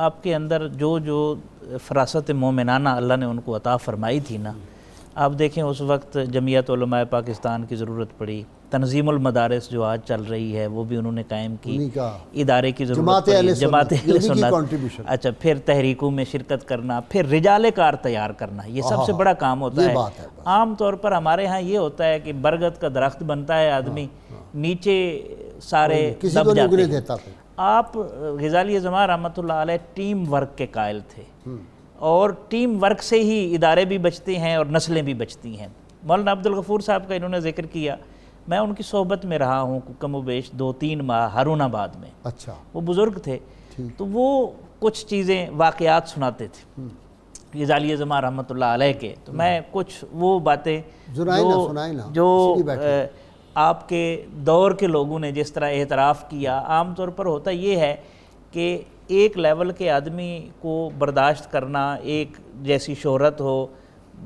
آپ کے اندر جو فراست مومنانہ اللہ نے ان کو عطا فرمائی تھی نا، آپ دیکھیں اس وقت جمعیت علماء پاکستان کی ضرورت پڑی، تنظیم المدارس جو آج چل رہی ہے وہ بھی انہوں نے قائم کی، ادارے کی ضرورت پڑی، جماعت اہل سنت، اچھا پھر تحریکوں میں شرکت کرنا، پھر رجال کار تیار کرنا، یہ سب سے بڑا کام ہوتا ہے۔ عام طور پر ہمارے ہاں یہ ہوتا ہے کہ برگد کا درخت بنتا ہے آدمی، نیچے سارے دب جاتے ہیں۔ آپ غزالی زمان رحمۃ اللہ علیہ ٹیم ورک کے قائل تھے، اور ٹیم ورک سے ہی ادارے بھی بچتے ہیں اور نسلیں بھی بچتی ہیں۔ مولانا عبدالغفور صاحب کا انہوں نے ذکر کیا، میں ان کی صحبت میں رہا ہوں کم و بیش 2-3 ماہ ہارون آباد میں۔ اچھا، وہ بزرگ تھے تو وہ کچھ چیزیں واقعات سناتے تھے غزالی زمان رحمۃ اللہ علیہ کے، تو میں کچھ وہ باتیں جو آپ کے دور کے لوگوں نے جس طرح اعتراف کیا، عام طور پر ہوتا یہ ہے کہ ایک لیول کے آدمی کو برداشت کرنا، ایک جیسی شہرت ہو،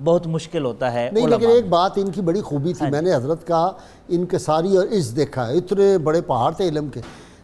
بہت مشکل ہوتا ہے۔ نہیں لیکن ایک بات ان کی بڑی خوبی تھی، میں نے حضرت کا انکساری اور عز دیکھا ہے، اتنے بڑے پہاڑ تھے علم کے،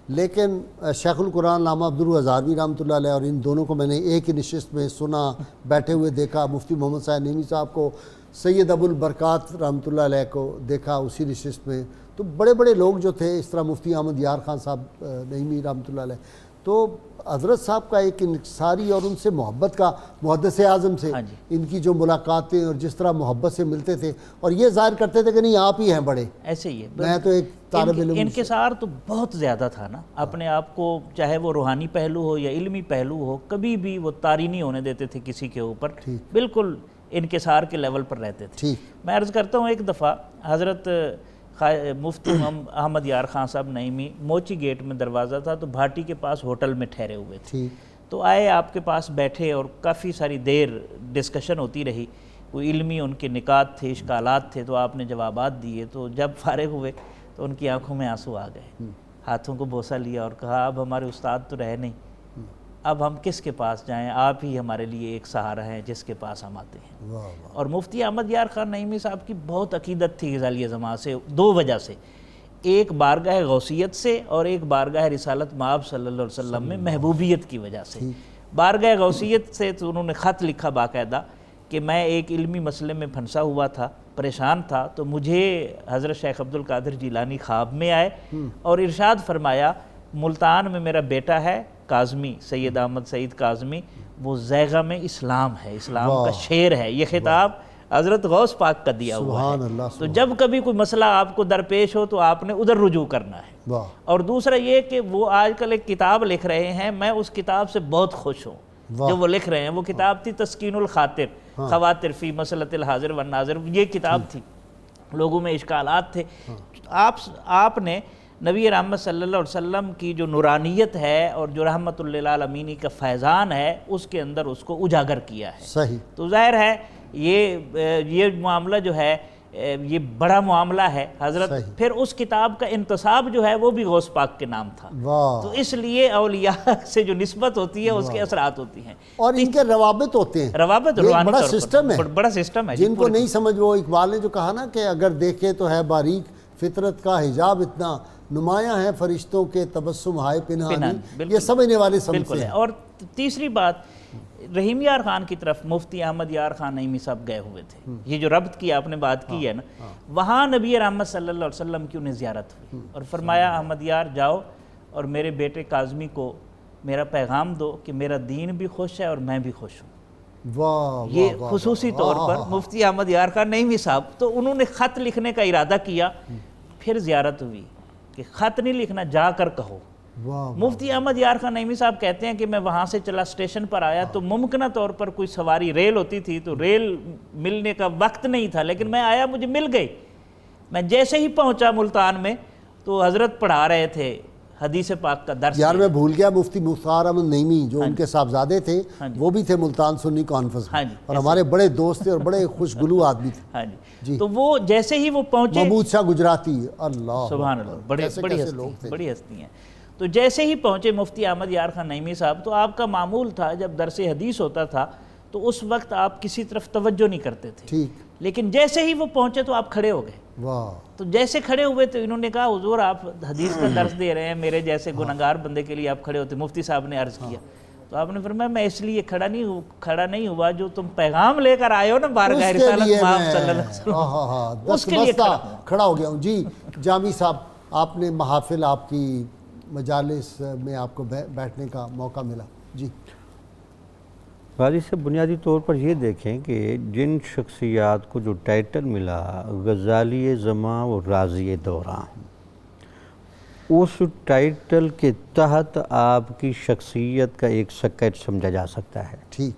لیکن شیخ القرآن علامہ عبدالہزاروی رحمۃ اللہ علیہ اور ان دونوں کو میں نے ایک ہی نشست میں سنا، بیٹھے ہوئے دیکھا، مفتی محمد صاحب نعیمی صاحب کو، سید ابو البرکات رحمۃ اللہ علیہ کو دیکھا اسی نشست میں، تو بڑے بڑے لوگ جو تھے، اس طرح مفتی احمد یار خان صاحب نعیمی رحمۃ اللہ علیہ، تو حضرت صاحب کا ایک انکساری اور ان سے محبت کا، محدث اعظم سے ان کی جو ملاقاتیں اور جس طرح محبت سے ملتے تھے اور یہ ظاہر کرتے تھے کہ نہیں آپ ہی ہیں بڑے، ایسے ہی ہے۔ میں تو ایک طالب علم، انکسار تو بہت زیادہ تھا نا، اپنے آپ کو چاہے وہ روحانی پہلو ہو یا علمی پہلو ہو، کبھی بھی وہ طاری نہیں ہونے دیتے تھے کسی کے اوپر، بالکل انکسار کے لیول پر رہتے تھے۔ میں عرض کرتا ہوں، ایک دفعہ حضرت مفتی احمد یار خان صاحب نعیمی موچی گیٹ میں دروازہ تھا تو بھاٹی کے پاس ہوٹل میں ٹھہرے ہوئے تھے، تو آئے آپ کے پاس بیٹھے اور کافی ساری دیر ڈسکشن ہوتی رہی، کوئی علمی ان کے نکات تھے، اشکالات تھے، تو آپ نے جوابات دیے، تو جب فارغ ہوئے تو ان کی آنکھوں میں آنسو آ گئے، ہاتھوں کو بوسہ لیا اور کہا اب ہمارے استاد تو رہے نہیں، اب ہم کس کے پاس جائیں، آپ ہی ہمارے لیے ایک سہارا ہیں جس کے پاس ہم آتے ہیں۔ اور مفتی احمد یار خان نعیمی صاحب کی بہت عقیدت تھی غزالی زمان سے، 2 وجہ سے، ایک بارگاہ غوثیت سے اور ایک بارگاہ رسالت مآب صلی اللہ علیہ وسلم میں محبوبیت کی وجہ سے۔ بارگاہ غوثیت سے تو انہوں نے خط لکھا باقاعدہ کہ میں ایک علمی مسئلے میں پھنسا ہوا تھا، پریشان تھا، تو مجھے حضرت شیخ عبدالقادر جیلانی خواب میں آئے اور ارشاد فرمایا ملتان میں میرا بیٹا ہے کاظمی، سید احمد سعید کاظمی، وہ زیغم اسلام ہے، اسلام کا شیر ہے۔ یہ خطاب حضرت غوث پاک کا دیا ہوا ہے، تو جب کبھی کوئی مسئلہ آپ کو درپیش ہو تو آپ نے ادھر رجوع کرنا ہے۔ اور دوسرا یہ کہ وہ آج کل ایک کتاب لکھ رہے ہیں، میں اس کتاب سے بہت خوش ہوں جو وہ لکھ رہے ہیں۔ وہ کتاب تھی تسکین الخاطر، خواطر فی مسئلۃ الحاضر والناظر، یہ کتاب تھی۔ لوگوں میں اشکالات تھے. آپ نے نبی رحمت صلی اللہ علیہ وسلم کی جو نورانیت ہے اور جو رحمت للعالمین کا فیضان ہے اس کے اندر اس کو اجاگر کیا ہے. صحیح. تو ظاہر ہے یہ معاملہ جو ہے یہ بڑا معاملہ ہے حضرت. پھر اس کتاب کا انتصاب جو ہے وہ بھی غوث پاک کے نام تھا. تو اس لیے اولیاء سے جو نسبت ہوتی ہے اس کے اثرات ہوتی ہیں اور ان کے روابط ہوتے ہیں. روابط بڑا سسٹم ہے, بڑا سسٹم ہے. جن کو نہیں سمجھ, وہ اقبال نے جو کہا نا کہ اگر دیکھے تو ہے باریک فطرت کا حجاب اتنا, نمایاں ہے فرشتوں کے تبسم ہائے پنہانی, یہ سمجھنے والے سمجھتے ہیں. اور تیسری بات, رحیم یار خان کی طرف مفتی احمد یار خان نعیمی صاحب گئے ہوئے تھے. یہ جو ربط کی آپ نے بات کی ہے نا, وہاں نبی رحمت صلی اللہ علیہ وسلم کی انہیں زیارت ہوئی اور فرمایا احمد یار جاؤ اور میرے بیٹے کاظمی کو میرا پیغام دو کہ میرا دین بھی خوش ہے اور میں بھی خوش ہوں. یہ خصوصی طور پر مفتی احمد یار خان نعیمی صاحب, تو انہوں نے خط لکھنے کا ارادہ کیا. پھر زیارت ہوئی کہ خط نہیں لکھنا, جا کر کہو. مفتی احمد یار خان نعیمی صاحب کہتے ہیں کہ میں وہاں سے چلا اسٹیشن پر آیا تو ممکنہ طور پر کوئی سواری ریل ہوتی تھی تو ریل ملنے کا وقت نہیں تھا, لیکن میں آیا, مجھے مل گئی. میں جیسے ہی پہنچا ملتان میں تو حضرت پڑھا رہے تھے حدیث پاک کا درس. یار میں بھول گیا, مفتی مختار احمد نعیمی جو ان کے صاحبزادے تھے وہ بھی تھے ملتان سنی کانفرنس میں, اور ہمارے بڑے دوست تھے اور بڑے خوشگلو آدمی تھے. ہاں جی. تو وہ جیسے ہی وہ پہنچے, محمود شاہ گجراتی, اللہ سبحان اللہ, بڑی ہستی ہیں. تو جیسے ہی پہنچے مفتی احمد یار خان نعیمی صاحب, تو آپ کا معمول تھا جب درس حدیث ہوتا تھا تو اس وقت آپ کسی طرف توجہ نہیں کرتے تھے, لیکن جیسے ہی وہ پہنچے تو آپ کھڑے ہو گئے. تو جیسے کھڑے ہوئے تو انہوں نے کہا حضور آپ حدیث کا درس دے رہے ہیں, میرے جیسے گنہگار بندے کے لیے آپ کھڑے ہوتے. مفتی صاحب نے عرض کیا تو آپ نے فرمایا میں اس لیے کھڑا نہیں ہوا جو تم پیغام لے کر آئے ہو نا بارگاہ رسالت مآب صلی اللہ علیہ وسلم, اس کے لیے کھڑا ہو گیا ہوں. جی جامی صاحب, آپ نے محافل, آپ کی مجالس میں آپ کو بیٹھنے کا موقع ملا. جی غازی سے بنیادی طور پر یہ دیکھیں کہ جن شخصیات کو جو ٹائٹل ملا غزالی زماں و رازی دوران, اس ٹائٹل کے تحت آپ کی شخصیت کا ایک سکیچ سمجھا جا سکتا ہے. ٹھیک.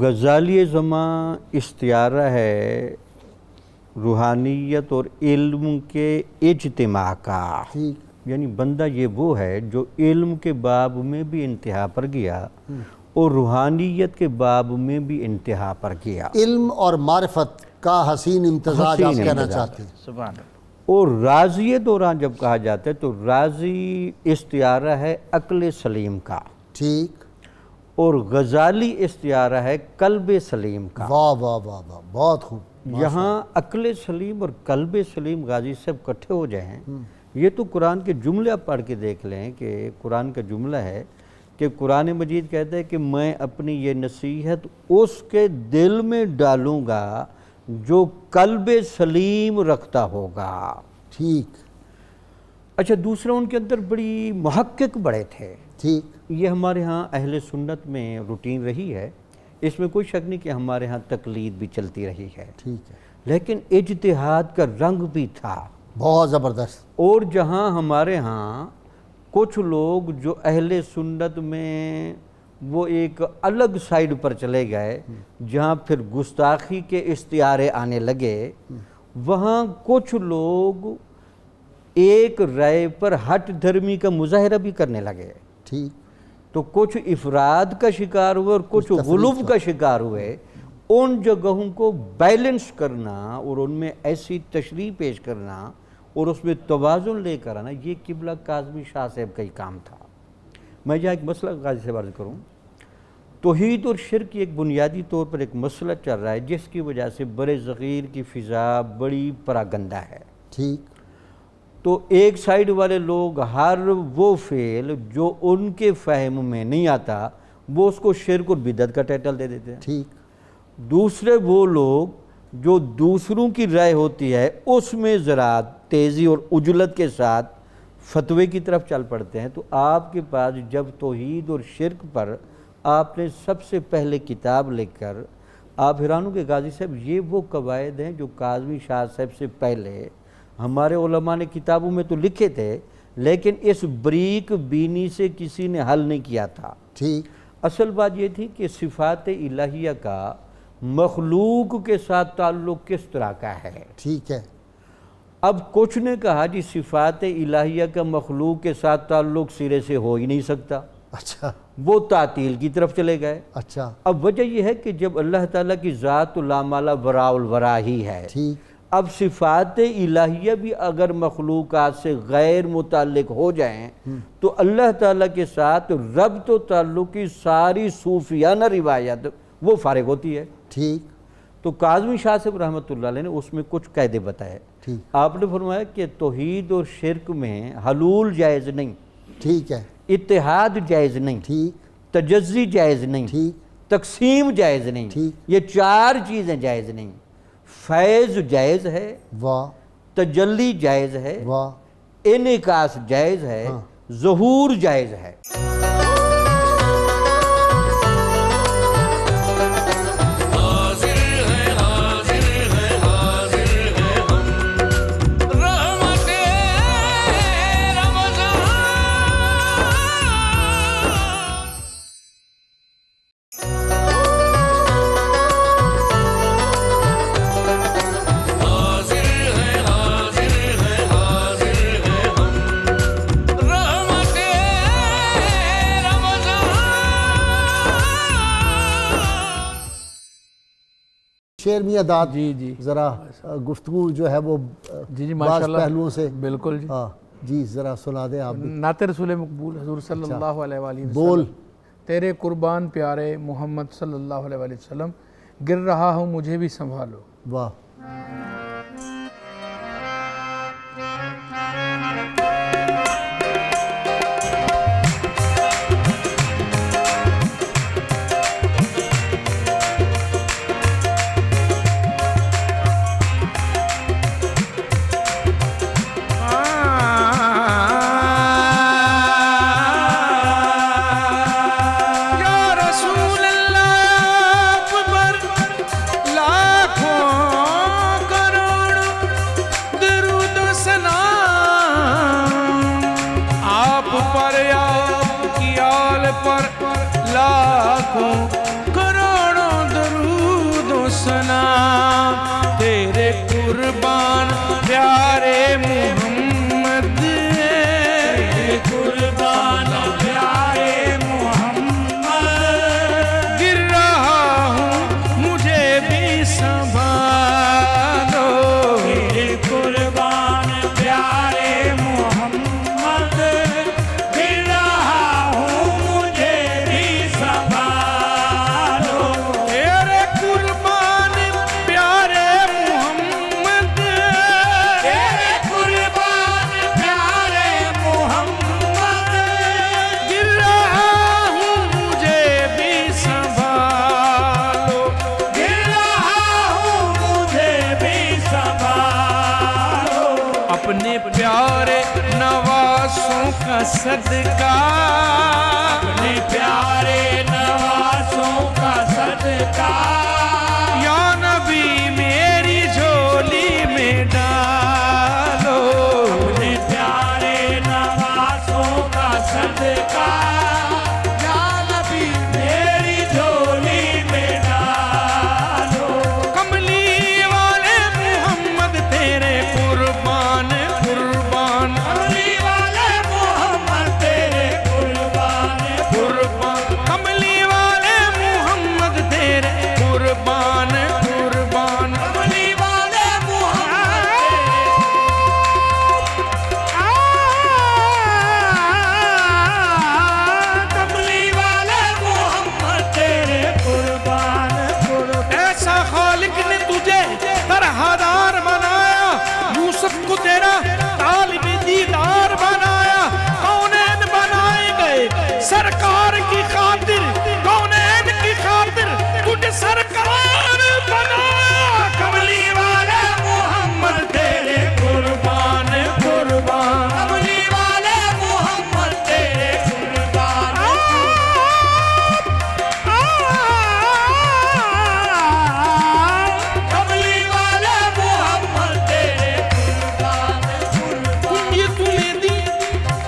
غزالی زماں استعارہ ہے روحانیت اور علم کے اجتماع کا. یعنی بندہ یہ وہ ہے جو علم کے باب میں بھی انتہا پر گیا اور روحانیت کے باب میں بھی انتہا پر گیا. علم اور معرفت کا حسین امتزاج آپ کہنا چاہتے ہیں. سبحان اللہ. اور راضی دوران جب کہا جاتا ہے تو راضی استعارہ ہے عقل سلیم کا. ٹھیک. اور غزالی استعارہ ہے قلب سلیم کا. واہ واہ واہ واہ, بہت خوب. یہاں عقل سلیم اور قلب سلیم غازی صاحب اکٹھے ہو جائیں. یہ تو قرآن کے جملے آپ پڑھ کے دیکھ لیں کہ قرآن کا جملہ ہے کہ قرآن مجید کہتا ہے کہ میں اپنی یہ نصیحت اس کے دل میں ڈالوں گا جو قلب سلیم رکھتا ہوگا. ٹھیک. اچھا, دوسرا ان کے اندر بڑی محقق بڑے تھے. ٹھیک. یہ ہمارے ہاں اہل سنت میں روٹین رہی ہے, اس میں کوئی شک نہیں کہ ہمارے ہاں تقلید بھی چلتی رہی ہے. ٹھیک ہے. لیکن اجتہاد کا رنگ بھی تھا بہت زبردست. اور جہاں ہمارے ہاں کچھ لوگ جو اہل سنت میں وہ ایک الگ سائیڈ پر چلے گئے جہاں پھر گستاخی کے استعارے آنے لگے, وہاں کچھ لوگ ایک رائے پر ہٹ دھرمی کا مظاہرہ بھی کرنے لگے. ٹھیک. تو کچھ افراد کا شکار ہوئے اور کچھ غلوب کا شکار ہوئے. ان جگہوں کو بیلنس کرنا اور ان میں ایسی تشریح پیش کرنا اور اس میں توازن لے کر آنا, یہ قبلہ کاظمی شاہ صاحب کا ہی کام تھا. میں جہاں ایک مسئلہ غازی سے عرض کروں, توحید اور شرک ایک بنیادی طور پر ایک مسئلہ چل رہا ہے جس کی وجہ سے برے صغیر کی فضا بڑی پراگندہ ہے. ٹھیک. تو ایک سائیڈ والے لوگ ہر وہ فعل جو ان کے فہم میں نہیں آتا وہ اس کو شرک اور بدعت کا ٹائٹل دے دیتے ہیں. ٹھیک. دوسرے وہ لوگ جو دوسروں کی رائے ہوتی ہے اس میں ذرا تیزی اور عجلت کے ساتھ فتوے کی طرف چل پڑتے ہیں. تو آپ کے پاس جب توحید اور شرک پر آپ نے سب سے پہلے کتاب لکھ کر, آپ حیران کے غازی صاحب یہ وہ قواعد ہیں جو کاظمی شاہ صاحب سے پہلے ہمارے علماء نے کتابوں میں تو لکھے تھے لیکن اس بریک بینی سے کسی نے حل نہیں کیا تھا. ٹھیک. اصل بات یہ تھی کہ صفات الہیہ کا مخلوق کے ساتھ تعلق کس طرح کا ہے. ٹھیک ہے. اب کچھ نے کہا جی صفات الہیہ کا مخلوق کے ساتھ تعلق سرے سے ہو ہی نہیں سکتا. اچھا. وہ تعطیل کی طرف چلے گئے. اچھا. اب وجہ یہ ہے کہ جب اللہ تعالیٰ کی ذات لامالا وراء الورا ہی ہے. ٹھیک. اب صفات الہیہ بھی اگر مخلوقات سے غیر متعلق ہو جائیں تو اللہ تعالیٰ کے ساتھ ربط و تعلق کی ساری صوفیانہ روایت وہ فارغ ہوتی ہے. ٹھیک. تو کاظمی شاہ صاحب رحمۃ اللہ علیہ نے اس میں کچھ قاعدے بتائے. ٹھیک. آپ نے فرمایا کہ توحید اور شرک میں حلول جائز نہیں. ٹھیک ہے. اتحاد جائز نہیں. ٹھیک. تجزی جائز نہیں. ٹھیک. تقسیم جائز نہیں. ٹھیک. یہ 4 چیزیں جائز نہیں. فیض جائز ہے. واہ. تجلی جائز ہے. واہ. انعکاس جائز ہے. ظہور جائز ہے. شیر میاں داد جی جی ذرا گفتگو جو ہے وہ جی بعض ماشاءاللہ پہلوؤں سے بالکل جی. ہاں جی ذرا سنا دیں آپ بھی. نعت رسول مقبول حضور صلی اللہ علیہ وآلہ وسلم. بول. تیرے قربان پیارے محمد صلی اللہ علیہ وآلہ وسلم، گر رہا ہوں مجھے بھی سنبھالو. واہ. صدقہ اپنے پیارے نوازوں کا صدقہ یا نبی میری جھولی میں ڈالو. اپنے پیارے نوازوں کا صدقہ یا نبی میری جھولی میں ڈالو. کملی والے محمد تیرے قربان قربان. کو تیرا طالب دیدار بنایا. کونین بنائے گئے سرکار کی خاطر، کونین کی خاطر تجھے سرکار بنایا. کملی والے محمد تیرے قربان قربان. کملی والے محمد تیرے قربان. کملی والے محمد تیرے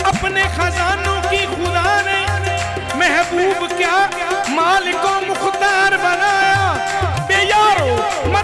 اپنے خزانوں کی خدا نے محبوب کیا مالک و مختار بنایا. بے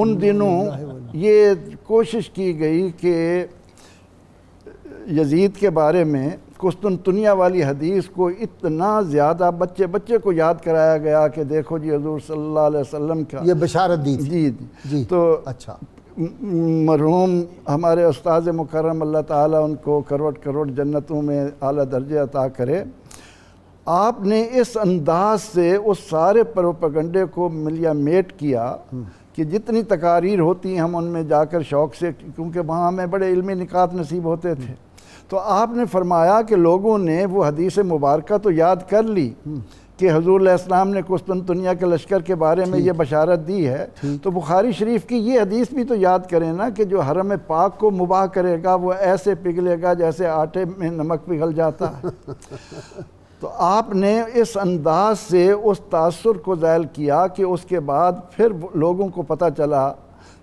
ان دنوں یہ کوشش کی گئی کہ یزید کے بارے میں قسطنطنیہ والی حدیث کو اتنا زیادہ بچے کو یاد کرایا گیا کہ دیکھو جی حضور صلی اللہ علیہ وسلم کا یہ بشارت دی تھی. جی تو اچھا مرحوم ہمارے استاذ مکرم اللہ تعالیٰ ان کو کروڑ جنتوں میں اعلیٰ درجے عطا کرے، آپ نے اس انداز سے اس سارے پروپیگنڈے کو ملیا میٹ کیا کہ جتنی تقاریر ہوتی ہیں ہم ان میں جا کر شوق سے، کیونکہ وہاں ہمیں بڑے علمی نکات نصیب ہوتے تھے، تو آپ نے فرمایا کہ لوگوں نے وہ حدیث مبارکہ تو یاد کر لی کہ حضور علیہ السلام نے قسطنطنیہ کے لشکر کے بارے میں یہ بشارت دی ہے، تو بخاری شریف کی یہ حدیث بھی تو یاد کریں نا کہ جو حرم پاک کو مباح کرے گا وہ ایسے پگھلے گا جیسے آٹے میں نمک پگھل جاتا ہے. تو آپ نے اس انداز سے اس تاثر کو ظاہر کیا کہ اس کے بعد پھر لوگوں کو پتہ چلا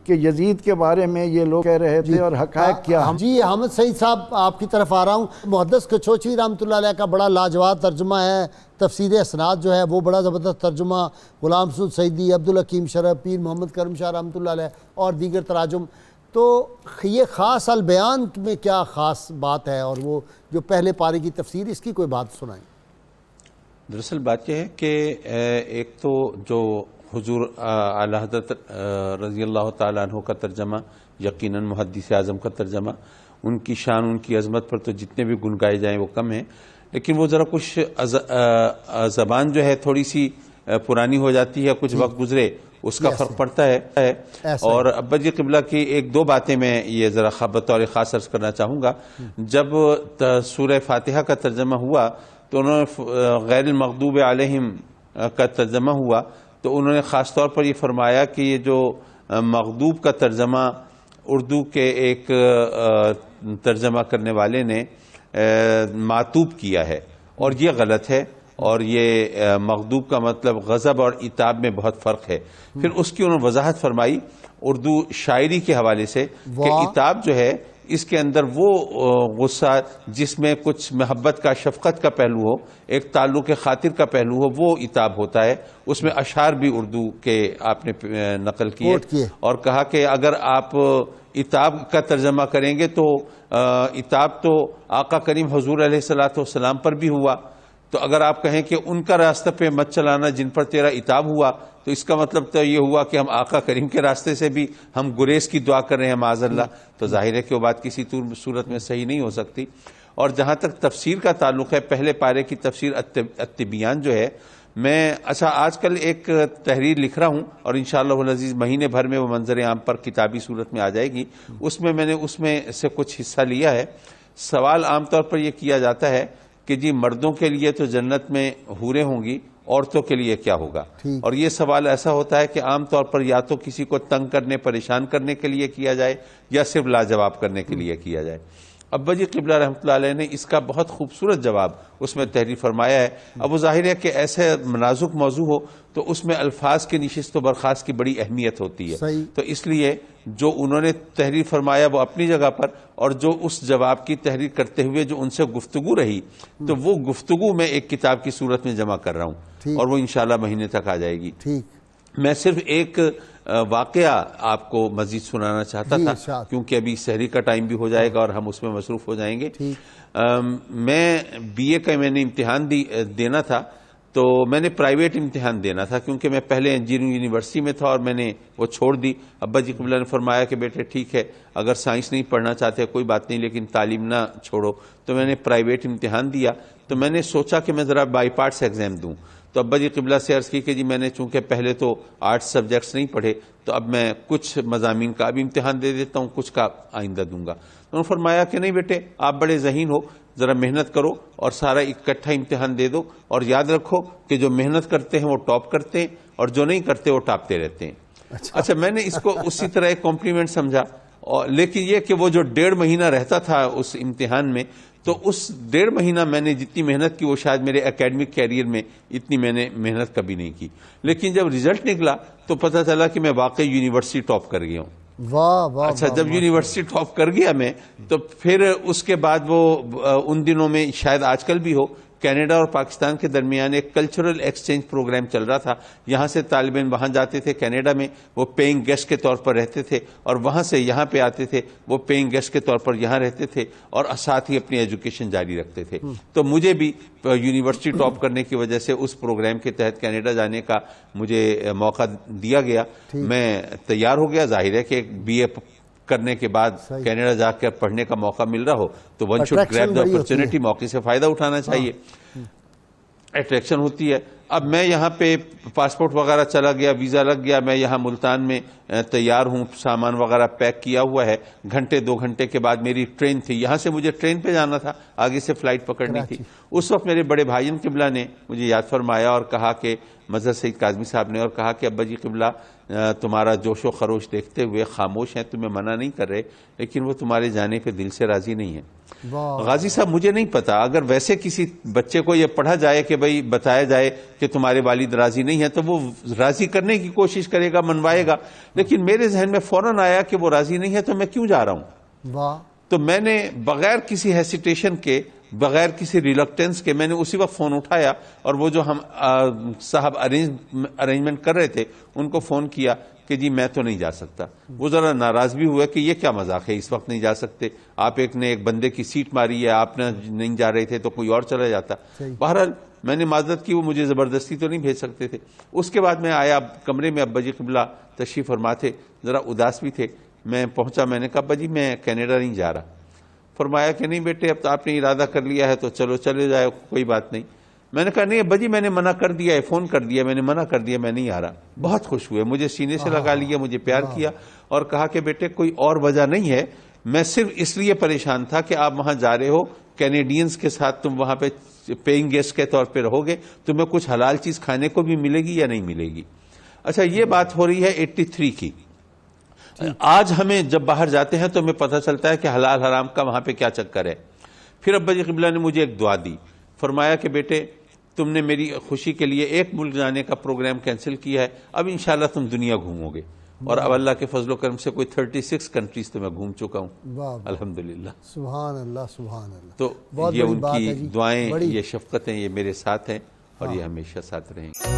کہ یزید کے بارے میں یہ لوگ کہہ رہے تھے اور حقائق کیا. جی حامد سعید صاحب آپ کی طرف آ رہا ہوں. محدث کچھوچی رحمۃ اللہ علیہ کا بڑا لاجواب ترجمہ ہے، تفسیر اسناد جو ہے وہ بڑا زبردست ترجمہ، غلام سعود سعیدی، عبدالحکیم شرف، پیر محمد کرم شاہ رحمۃ اللہ علیہ اور دیگر تراجم. تو یہ خاص البیان میں کیا خاص بات ہے، اور وہ جو پہلے پارے کی تفسیر، اس کی کوئی بات سنائیں. دراصل بات یہ ہے کہ ایک تو جو حضور اعلیٰ حضرت رضی اللہ تعالیٰ عنہ کا ترجمہ، یقیناً محدث اعظم کا ترجمہ، ان کی شان، ان کی عظمت پر تو جتنے بھی گنگائے جائیں وہ کم ہیں، لیکن وہ ذرا کچھ زبان جو ہے تھوڑی سی پرانی ہو جاتی ہے، کچھ وقت گزرے اس کا فرق پڑتا ہے. اور ابا جی قبلہ کی ایک دو باتیں میں یہ ذرا بطور خاص عرض کرنا چاہوں گا. جب سورہ فاتحہ کا ترجمہ ہوا تو انہوں نے غیر المغضوب علیہم کا ترجمہ ہوا تو انہوں نے خاص طور پر یہ فرمایا کہ یہ جو مغضوب کا ترجمہ اردو کے ایک ترجمہ کرنے والے نے معطوب کیا ہے، اور یہ غلط ہے، اور یہ مغضوب کا مطلب غضب اور عتاب میں بہت فرق ہے. پھر اس کی انہوں نے وضاحت فرمائی اردو شاعری کے حوالے سے کہ عتاب جو ہے اس کے اندر وہ غصہ جس میں کچھ محبت کا، شفقت کا پہلو ہو، ایک تعلق خاطر کا پہلو ہو، وہ عتاب ہوتا ہے. اس میں اشعار بھی اردو کے آپ نے نقل کیے اور کہا کہ اگر آپ عتاب کا ترجمہ کریں گے تو عتاب تو آقا کریم حضور علیہ الصلوۃ والسلام پر بھی ہوا، تو اگر آپ کہیں کہ ان کا راستہ پہ مت چلانا جن پر تیرا عتاب ہوا، تو اس کا مطلب تو یہ ہوا کہ ہم آقا کریم کے راستے سے بھی ہم گریز کی دعا کر رہے ہیں معاذ اللہ. تو ظاہر ہے کہ وہ بات کسی صورت میں صحیح نہیں ہو سکتی. اور جہاں تک تفسیر کا تعلق ہے، پہلے پارے کی تفسیر التبیان جو ہے، میں آج کل ایک تحریر لکھ رہا ہوں اور انشاءاللہ العزیز مہینے بھر میں وہ منظر عام پر کتابی صورت میں آ جائے گی. اس میں میں نے اس میں سے کچھ حصہ لیا ہے. سوال عام طور پر یہ کیا جاتا ہے کہ جی مردوں کے لیے تو جنت میں حوریں ہوں گی، عورتوں کے لیے کیا ہوگا؟ اور یہ سوال ایسا ہوتا ہے کہ عام طور پر یا تو کسی کو تنگ کرنے، پریشان کرنے کے لیے کیا جائے، یا صرف لاجواب کرنے کے لیے کیا جائے. ابا جی قبلہ رحمۃ اللہ علیہ نے اس کا بہت خوبصورت جواب اس میں تحریر فرمایا ہے. اب وہ ظاہر ہے کہ ایسے نازک موضوع ہو تو اس میں الفاظ کی نشست و برخاست کی بڑی اہمیت ہوتی ہے. تو اس لیے جو انہوں نے تحریر فرمایا وہ اپنی جگہ پر، اور جو اس جواب کی تحریر کرتے ہوئے جو ان سے گفتگو رہی، تو وہ گفتگو میں ایک کتاب کی صورت میں جمع کر رہا ہوں، اور وہ انشاءاللہ مہینے تک آ جائے گی. میں صرف ایک واقعہ آپ کو مزید سنانا چاہتا تھا، کیونکہ ابھی سحری کا ٹائم بھی ہو جائے گا اور ہم اس میں مصروف ہو جائیں گے. میں بی اے کا میں نے امتحان دینا تھا، تو میں نے پرائیویٹ امتحان دینا تھا کیونکہ میں پہلے انجینئرنگ یونیورسٹی میں تھا اور میں نے وہ چھوڑ دی. ابا جی قبلہ نے فرمایا کہ بیٹے ٹھیک ہے، اگر سائنس نہیں پڑھنا چاہتے کوئی بات نہیں، لیکن تعلیم نہ چھوڑو. تو میں نے پرائیویٹ امتحان دیا. تو میں نے سوچا کہ میں ذرا بائی پارٹس ایگزام دوں. تو ابا جی قبلہ سے عرض کی کہ جی میں نے چونکہ پہلے تو آرٹس سبجیکٹس نہیں پڑھے، تو اب میں کچھ مضامین کا اب امتحان دے دیتا ہوں، کچھ کا آئندہ دوں گا. انہوں نے فرمایا کہ نہیں بیٹے، آپ بڑے ذہین ہو، ذرا محنت کرو اور سارا اکٹھا امتحان دے دو، اور یاد رکھو کہ جو محنت کرتے ہیں وہ ٹاپ کرتے ہیں اور جو نہیں کرتے وہ ٹاپتے رہتے ہیں. اچھا میں نے اس کو اسی طرح ایک کمپلیمنٹ سمجھا. لیکن یہ کہ وہ جو 1.5 مہینہ رہتا تھا اس امتحان میں، تو اس 1.5 مہینہ میں نے جتنی محنت کی وہ شاید میرے اکیڈمک کیریئر میں اتنی میں نے محنت کبھی نہیں کی. لیکن جب رزلٹ نکلا تو پتہ چلا کہ میں واقعی یونیورسٹی ٹاپ کر گیا ہوں. اچھا جب یونیورسٹی ٹاپ کر گیا میں، تو پھر اس کے بعد وہ ان دنوں میں شاید آج کل بھی ہو کینیڈا اور پاکستان کے درمیان ایک کلچرل ایکسچینج پروگرام چل رہا تھا. یہاں سے طالب علم وہاں جاتے تھے کینیڈا میں, وہ پیئنگ گیسٹ کے طور پر رہتے تھے, اور وہاں سے یہاں پہ آتے تھے, وہ پیئنگ گیسٹ کے طور پر یہاں رہتے تھے, اور ساتھ ہی اپنی ایجوکیشن جاری رکھتے تھے. تو مجھے بھی یونیورسٹی ٹاپ کرنے کی وجہ سے اس پروگرام کے تحت کینیڈا جانے کا مجھے موقع دیا گیا. میں تیار ہو گیا. ظاہر ہے کہ بی اے کرنے کے بعد کینیڈا جا کر پڑھنے کا موقع مل رہا ہو تو ون شوڈ گریب دا اپرچونٹی, موقع سے فائدہ اٹھانا چاہیے. اٹریکشن ہوتی ہے. اب میں یہاں پہ پاسپورٹ وغیرہ چلا گیا, ویزا لگ گیا, میں یہاں ملتان میں تیار ہوں, سامان وغیرہ پیک کیا ہوا ہے. گھنٹے 2 گھنٹے کے بعد میری ٹرین تھی, یہاں سے مجھے ٹرین پہ جانا تھا, آگے سے فلائٹ پکڑنی تھی. اس وقت میرے بڑے بھائیوں قبلہ نے مجھے یاد فرمایا اور کہا کہ مظہر سعید کاظمی صاحب نے, اور کہا کہ ابا جی قبلہ تمہارا جوش و خروش دیکھتے ہوئے خاموش ہیں, تمہیں منع نہیں کر رہے, لیکن وہ تمہارے جانے پہ دل سے راضی نہیں ہیں. غازی صاحب مجھے نہیں پتا اگر ویسے کسی بچے کو یہ پڑھا جائے کہ بھئی بتایا جائے کہ تمہارے والد راضی نہیں ہیں تو وہ راضی کرنے کی کوشش کرے گا, منوائے گا, لیکن میرے ذہن میں فوراً آیا کہ وہ راضی نہیں ہے تو میں کیوں جا رہا ہوں. تو میں نے بغیر کسی ہیسیٹیشن کے, بغیر کسی ریلکٹنس کے, میں نے اسی وقت فون اٹھایا اور وہ جو ہم صاحب ارینجمنٹ کر رہے تھے ان کو فون کیا کہ جی میں تو نہیں جا سکتا. وہ ذرا ناراض بھی ہوئے کہ یہ کیا مذاق ہے, اس وقت نہیں جا سکتے, آپ ایک بندے کی سیٹ ماری ہے, آپ نے نہیں جا رہے تھے تو کوئی اور چلا جاتا. بہرحال میں نے معذرت کی, وہ مجھے زبردستی تو نہیں بھیج سکتے تھے. اس کے بعد میں آیا کمرے میں, ابا جی قبلہ تشریف فرما تھے, ذرا اداس بھی تھے. میں پہنچا, میں نے کہا ابا جی میں کینیڈا نہیں جا رہا. فرمایا کہ نہیں بیٹے اب تو آپ نے ارادہ کر لیا ہے تو چلو چلے جائے, کوئی بات نہیں. میں نے کہا نہیں ابا جی میں نے منع کر دیا ہے, فون کر دیا, میں نے منع کر دیا, میں نہیں آ رہا. بہت خوش ہوئے, مجھے سینے سے لگا لیا, مجھے پیار کیا اور کہا کہ بیٹے کوئی اور وجہ نہیں ہے, میں صرف اس لیے پریشان تھا کہ آپ وہاں جا رہے ہو, کینیڈینز کے ساتھ تم وہاں پہ پیئنگ گیسٹ کے طور پہ رہو گے, تمہیں کچھ حلال چیز کھانے کو بھی ملے گی یا نہیں ملے گی. اچھا یہ بات ہو رہی ہے 83 کی. آج ہمیں جب باہر جاتے ہیں تو ہمیں پتہ چلتا ہے کہ حلال حرام کا وہاں پہ کیا چکر ہے. پھر ابا جی قبلہ نے مجھے ایک دعا دی, فرمایا کہ بیٹے تم نے میری خوشی کے لیے ایک ملک جانے کا پروگرام کینسل کیا ہے, اب انشاءاللہ تم دنیا گھومو گے. اور اب اللہ کے فضل و کرم سے کوئی 36 کنٹریز تو میں گھوم چکا ہوں الحمدللہ. سبحان اللہ سبحان اللہ. تو یہ ان کی دعائیں, یہ شفقتیں, یہ میرے ساتھ ہیں اور یہ ہمیشہ ساتھ رہیں گے.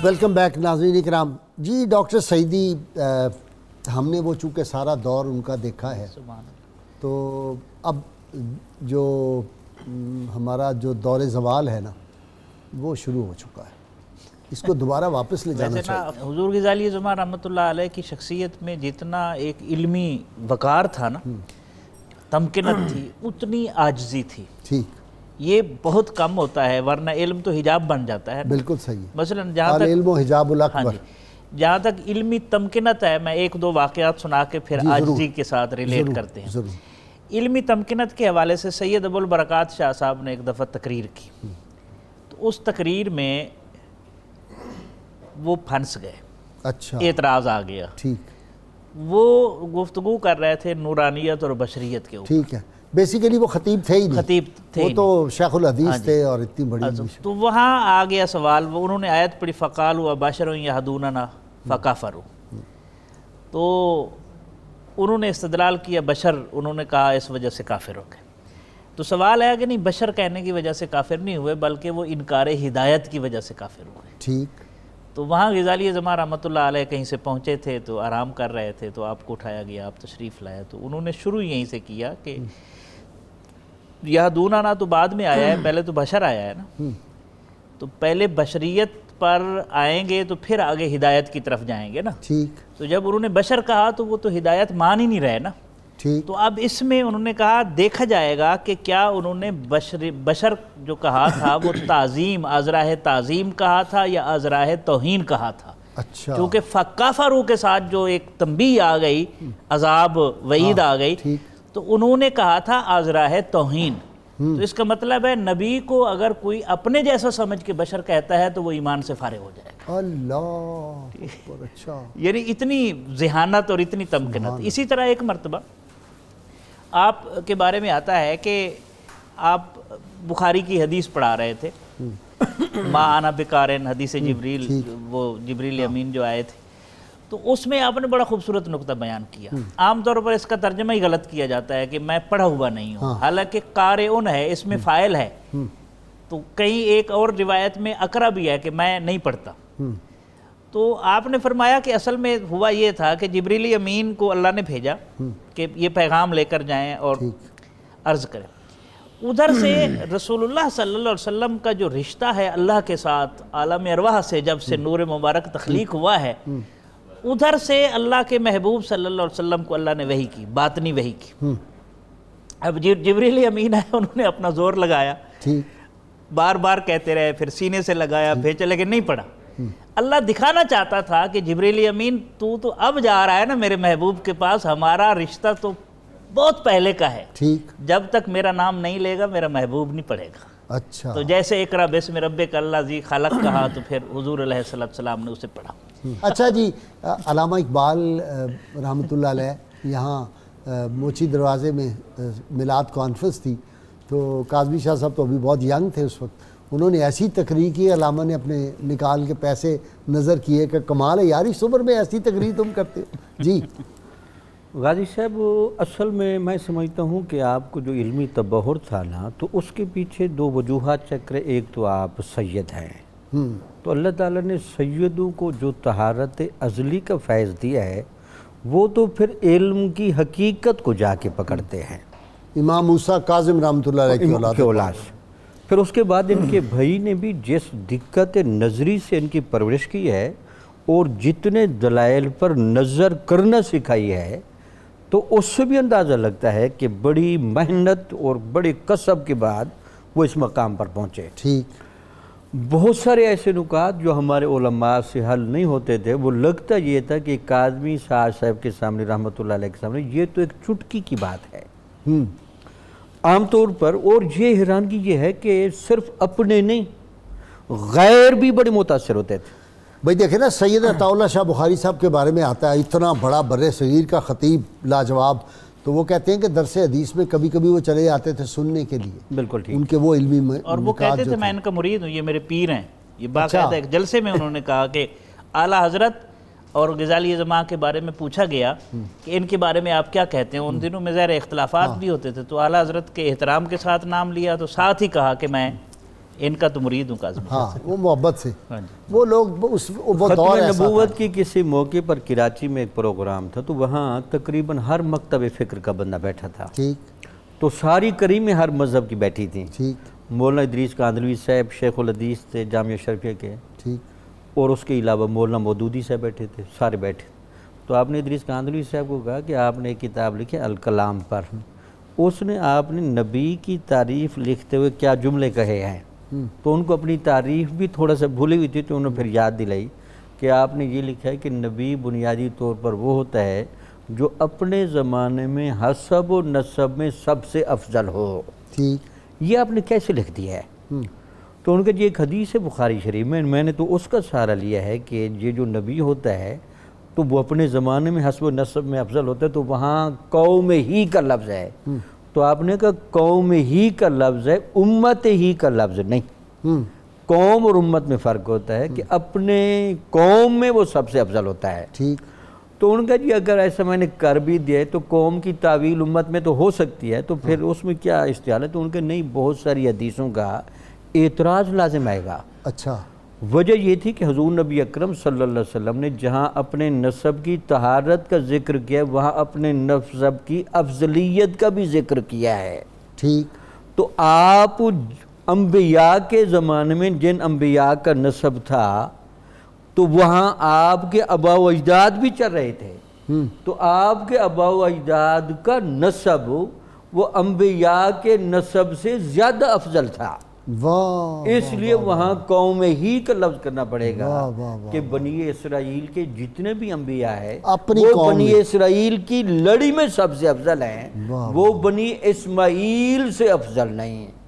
ویلکم بیک ناظرین اکرام. جی ڈاکٹر سعیدی, ہم نے وہ چونکہ سارا دور ان کا دیکھا ہے, تو اب جو ہمارا جو دور زوال ہے نا وہ شروع ہو چکا ہے, اس کو دوبارہ واپس لے جانا چاہیے. حضور غزالی زمان رحمۃ اللہ علیہ کی شخصیت میں جتنا ایک علمی وقار تھا نا, تمکنت تھی, اتنی عاجزی تھی. ٹھیک, یہ بہت کم ہوتا ہے, ورنہ علم تو حجاب بن جاتا ہے. بالکل صحیح. مثلا جہاں تک علم و حجاب الاکبر, جہاں تک علمی تمکنت ہے, میں 1-2 واقعات سنا کے پھر عاجزی کے ساتھ ریلیٹ کرتے ہیں. علمی تمکنت کے حوالے سے سید ابو البرکات شاہ صاحب نے ایک دفعہ تقریر کی, تو اس تقریر میں وہ پھنس گئے. اچھا, اعتراض آ گیا. ٹھیک, وہ گفتگو کر رہے تھے نورانیت اور بشریت کے اوپر. ٹھیک ہے, بیسیکلی وہ خطیب تھے ہی نہیں, خطیب تھے, وہ تو شیخ الحدیث تھے اور اتنی بڑی. تو وہاں آ گیا سوال, وہ انہوں نے آیت پڑھی فقالوا بشر یہدوننا فکفروا. تو انہوں نے استدلال کیا بشر, انہوں نے کہا اس وجہ سے کافر ہو گئے. تو سوال ہے کہ نہیں, بشر کہنے کی وجہ سے کافر نہیں ہوئے بلکہ وہ انکار ہدایت کی وجہ سے کافر ہوئے. ٹھیک. تو وہاں غزالی زمان رحمۃ اللہ علیہ کہیں سے پہنچے تھے, تو آرام کر رہے تھے, تو آپ کو اٹھایا گیا, آپ تشریف لائے. تو انہوں نے شروع یہیں سے کیا کہ یہدوننا تو بعد میں آیا ہے, پہلے تو بشر آیا ہے نا, تو پہلے بشریت پر آئیں گے تو پھر آگے ہدایت کی طرف جائیں گے نا. ٹھیک. تو جب انہوں نے بشر کہا تو وہ تو ہدایت مان ہی نہیں رہے نا. تو اب اس میں انہوں نے کہا دیکھا جائے گا کہ کیا انہوں نے بشر جو کہا تھا وہ تعظیم عذراہ تعظیم کہا تھا یا عذراہ توہین کہا تھا. اچھا کیونکہ فقہ فارو کے ساتھ جو ایک تنبیہ آ گئی، عذاب وعید آ گئی، تو انہوں نے کہا تھا عذراہ توہین. تو اس کا مطلب ہے نبی کو اگر کوئی اپنے جیسا سمجھ کے بشر کہتا ہے تو وہ ایمان سے فارغ ہو جائے گا. اللہ اکبر. اچھا یعنی اتنی ذہانت اور اتنی تمکنت. اسی طرح ایک مرتبہ آپ کے بارے میں آتا ہے کہ آپ بخاری کی حدیث پڑھا رہے تھے، ما انا بکارن، حدیث جبریل، وہ جبریل امین جو آئے تھے، تو اس میں آپ نے بڑا خوبصورت نقطہ بیان کیا. عام طور پر اس کا ترجمہ ہی غلط کیا جاتا ہے کہ میں پڑھا ہوا نہیں ہوں، حالانکہ قارئون ہے، اس میں فاعل ہے. تو کہیں ایک اور روایت میں اقرا بھی ہے کہ میں نہیں پڑھتا. تو آپ نے فرمایا کہ اصل میں ہوا یہ تھا کہ جبریل امین کو اللہ نے بھیجا کہ یہ پیغام لے کر جائیں اور عرض کریں. ادھر سے رسول اللہ صلی اللہ علیہ وسلم کا جو رشتہ ہے اللہ کے ساتھ عالم ارواح سے، جب سے نور مبارک تخلیق ہوا ہے، ادھر سے اللہ کے محبوب صلی اللہ علیہ وسلم کو اللہ نے وحی کی، باطنی وحی کی. اب جبریل امین ہے، انہوں نے اپنا زور لگایا، بار بار کہتے رہے، پھر سینے سے لگایا، بھیجا، لیکن نہیں پڑھا. اللہ دکھانا چاہتا تھا کہ جبریل امین تو اب جا رہا ہے نا میرے محبوب کے پاس، ہمارا رشتہ تو بہت پہلے کا ہے، جب تک میرا نام نہیں لے گا میرا محبوب نہیں پڑھے گا. اچھا تو جیسے اقرا بسم ربک الذی خلق کہا تو پھر حضور علیہ السلام نے اسے پڑھا. اچھا جی، علامہ اقبال رحمۃ اللہ علیہ یہاں موچی دروازے میں میلاد کانفرنس تھی، تو کاظمی شاہ صاحب تو ابھی بہت ینگ تھے اس وقت، انہوں نے ایسی تقریر کی، علامہ نے اپنے نکال کے پیسے نظر کیے کہ کمال ہے یار، اس عمر میں ایسی تقریر تم کرتے ہو. جی غازی صاحب، اصل میں سمجھتا ہوں کہ آپ کو جو علمی تبحر تھا نا، تو اس کے پیچھے دو وجوہات چکر. ایک تو آپ سید ہیں، تو اللہ تعالیٰ نے سیدوں کو جو طہارت ازلی کا فیض دیا ہے وہ تو پھر علم کی حقیقت کو جا کے پکڑتے ہیں. امام موسیٰ کاظم رحمۃ اللہ علیہ کی اولاد. پھر اس کے بعد ان کے بھائی نے بھی جس دقت نظری سے ان کی پرورش کی ہے اور جتنے دلائل پر نظر کرنا سکھائی ہے، تو اس سے بھی اندازہ لگتا ہے کہ بڑی محنت اور بڑی کسب کے بعد وہ اس مقام پر پہنچے. بہت سارے ایسے نکات جو ہمارے علماء سے حل نہیں ہوتے تھے، وہ لگتا یہ تھا کہ کاظمی صاحب کے سامنے رحمۃ اللہ علیہ کے سامنے یہ تو ایک چٹکی کی بات ہے عام طور پر. اور یہ حیرانگی یہ ہے کہ صرف اپنے نہیں، غیر بھی بڑے متاثر ہوتے تھے. بھائی دیکھیں نا، سید عطا اللہ شاہ بخاری صاحب کے بارے میں آتا ہے، اتنا بڑا بر صغیر کا خطیب لاجواب، تو وہ کہتے ہیں کہ درس حدیث میں کبھی کبھی وہ چلے جاتے تھے سننے کے لیے. بالکل ٹھیک. ان کے وہ علمی اور وہ کہتے تھے میں ان کا مرید ہوں، یہ میرے پیر ہیں. یہ باقاعدہ ایک جلسے میں انہوں نے کہا کہ اعلیٰ حضرت اور غزالی زماں کے بارے میں پوچھا گیا کہ ان کے بارے میں آپ کیا کہتے ہیں. ان دنوں میں ظاہر اختلافات بھی ہوتے تھے، تو اعلیٰ حضرت کے احترام کے ساتھ نام لیا، تو ساتھ ہی کہا کہ میں ان کا تو مرید ہوں کاظمی. ہاں، وہ محبت سے وہ لوگ وہ دور ایسا نبوت کی کسی موقع پر کراچی میں ایک پروگرام تھا، تو وہاں تقریباً ہر مکتب فکر کا بندہ بیٹھا تھا. تو ساری کریمیں ہر مذہب کی بیٹھی تھیں. مولانا ادریس کاندھلوی صاحب شیخ الحدیث تھے جامعہ شرفیہ کے، اور اس کے علاوہ مولانا مودودی صاحب بیٹھے تھے، سارے بیٹھے. تو آپ نے ادریس کاندھلوی صاحب کو کہا کہ آپ نے ایک کتاب لکھی الکلام پر، اس نے آپ نے نبی کی تعریف لکھتے ہوئے کیا جملے کہے ہیں، تو ان کو اپنی تعریف بھی تھوڑا سا بھولی ہوئی تھی، تو انہوں نے پھر یاد دلائی کہ آپ نے یہ لکھا ہے کہ نبی بنیادی طور پر وہ ہوتا ہے جو اپنے زمانے میں حسب و نسب میں سب سے افضل ہو. یہ آپ نے کیسے لکھ دیا ہے؟ تو ان کا یہ ایک حدیث ہے بخاری شریف میں نے تو اس کا سہارا لیا ہے کہ یہ جو نبی ہوتا ہے تو وہ اپنے زمانے میں حسب و نسب میں افضل ہوتا ہے، تو وہاں قوم ہی کا لفظ ہے. تو آپ نے کہا قوم ہی کا لفظ ہے، امت ہی کا لفظ نہیں. قوم اور امت میں فرق ہوتا ہے کہ اپنے قوم میں وہ سب سے افضل ہوتا ہے. تو ان کا جی اگر ایسا میں نے کر بھی دیا تو قوم کی تعویل امت میں تو ہو سکتی ہے، تو پھر اس میں کیا استعمال ہے؟ تو ان کے نہیں، بہت ساری حدیثوں کا اعتراض لازم آئے گا. اچھا، وجہ یہ تھی کہ حضور نبی اکرم صلی اللہ علیہ وسلم نے جہاں اپنے نسب کی طہارت کا ذکر کیا، وہاں اپنے نسب کی افضلیت کا بھی ذکر کیا ہے. تو آپ انبیاء کے زمانے میں جن انبیاء کا نسب تھا، تو وہاں آپ کے آبا و اجداد بھی چل رہے تھے. تو آپ کے آباء و اجداد کا نسب وہ انبیاء کے نسب سے زیادہ افضل تھا، اس لیے وہاں قوم ہی کا لفظ کرنا پڑے گا کہ بنی اسرائیل کے جتنے بھی انبیاء ہیں وہ بنی اسرائیل کی لڑی میں سب سے افضل ہیں، وہ بنی اسماعیل سے افضل نہیں ہیں۔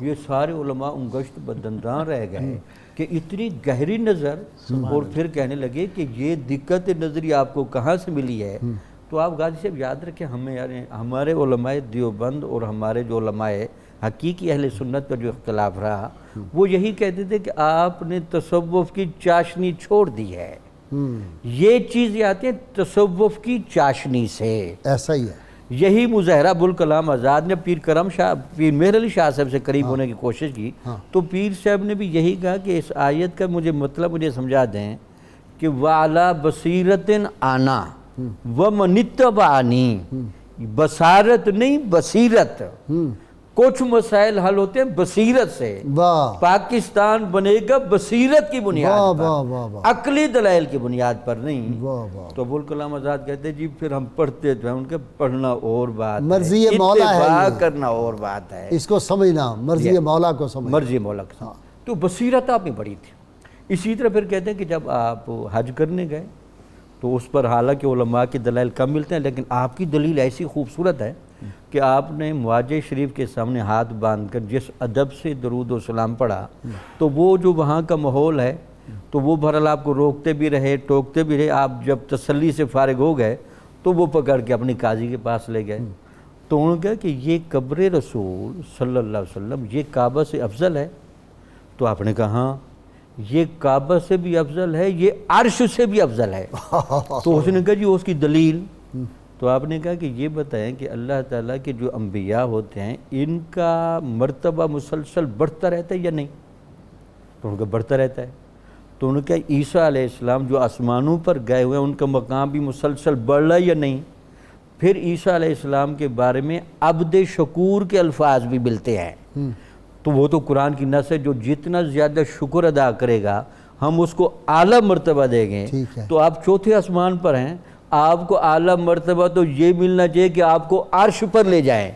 یہ سارے علماء انگشت بدنداں رہ گئے کہ اتنی گہری نظر، اور پھر کہنے لگے کہ یہ دقت نظری آپ کو کہاں سے ملی ہے۔ تو آپ غازی صاحب یاد رکھیں، ہمارے علماء دیوبند اور ہمارے جو علماء حقیقی اہل سنت کا جو اختلاف رہا وہ یہی کہتے تھے کہ آپ نے تصوف کی چاشنی چھوڑ دی ہے، یہ چیزیں آتی ہیں تصوف کی چاشنی سے، ایسا ہی ہے۔ یہی مظاہرہ ابوالکلام آزاد نے پیر مہر علی شاہ صاحب سے قریب ہونے کی کوشش کی، تو پیر صاحب نے بھی یہی کہا کہ اس آیت کا مطلب سمجھا دیں کہ وَعَلَى بَصِيرَةٍ آنا وَمَنِ اتَّبَعَنِي، بصارت نہیں بصیرت، کچھ مسائل حل ہوتے ہیں بصیرت سے، پاکستان بنے گا بصیرت کی بنیاد پر، عقلی دلائل کی بنیاد پر نہیں۔ تو ابوالکلام آزاد کہتے ہیں جی پھر ہم پڑھتے تھے، ان کے پڑھنا اور بات مرضی مولا ہے، اتباع کرنا اور بات ہے، اس کو سمجھنا مرضی مولا کو سمجھنا، مرضی مولا کو۔ تو بصیرت آپ میں بڑی تھی۔ اسی طرح پھر کہتے ہیں کہ جب آپ حج کرنے گئے تو اس پر حالانکہ علماء کی دلائل کم ملتے ہیں، لیکن آپ کی دلیل ایسی خوبصورت ہے کہ آپ نے مواجہ شریف کے سامنے ہاتھ باندھ کر جس ادب سے درود و سلام پڑھا، تو وہ جو وہاں کا ماحول ہے تو وہ بہرحال آپ کو روکتے بھی رہے ٹوکتے بھی رہے، آپ جب تسلی سے فارغ ہو گئے تو وہ پکڑ کے اپنی قاضی کے پاس لے گئے، تو انہوں نے کہا کہ یہ قبر رسول صلی اللہ علیہ وسلم یہ کعبہ سے افضل ہے؟ تو آپ نے کہا ہاں یہ کعبہ سے بھی افضل ہے، یہ عرش سے بھی افضل ہے۔ تو اس نے کہا جی اس کی دلیل؟ تو آپ نے کہا کہ یہ بتائیں کہ اللہ تعالیٰ کے جو انبیاء ہوتے ہیں ان کا مرتبہ مسلسل بڑھتا رہتا ہے یا نہیں؟ تو ان کا بڑھتا رہتا ہے۔ تو انہوں نے کہا عیسیٰ علیہ السلام جو آسمانوں پر گئے ہوئے ہیں ان کا مقام بھی مسلسل بڑھ رہا ہے یا نہیں؟ پھر عیسیٰ علیہ السلام کے بارے میں عبد شکور کے الفاظ بھی ملتے ہیں، تو وہ تو قرآن کی نص ہے، جو جتنا زیادہ شکر ادا کرے گا ہم اس کو اعلیٰ مرتبہ دیں گے۔ تو آپ چوتھے آسمان پر ہیں، آپ کو اعلیٰ مرتبہ تو یہ ملنا چاہیے کہ آپ کو عرش پر لے جائیں،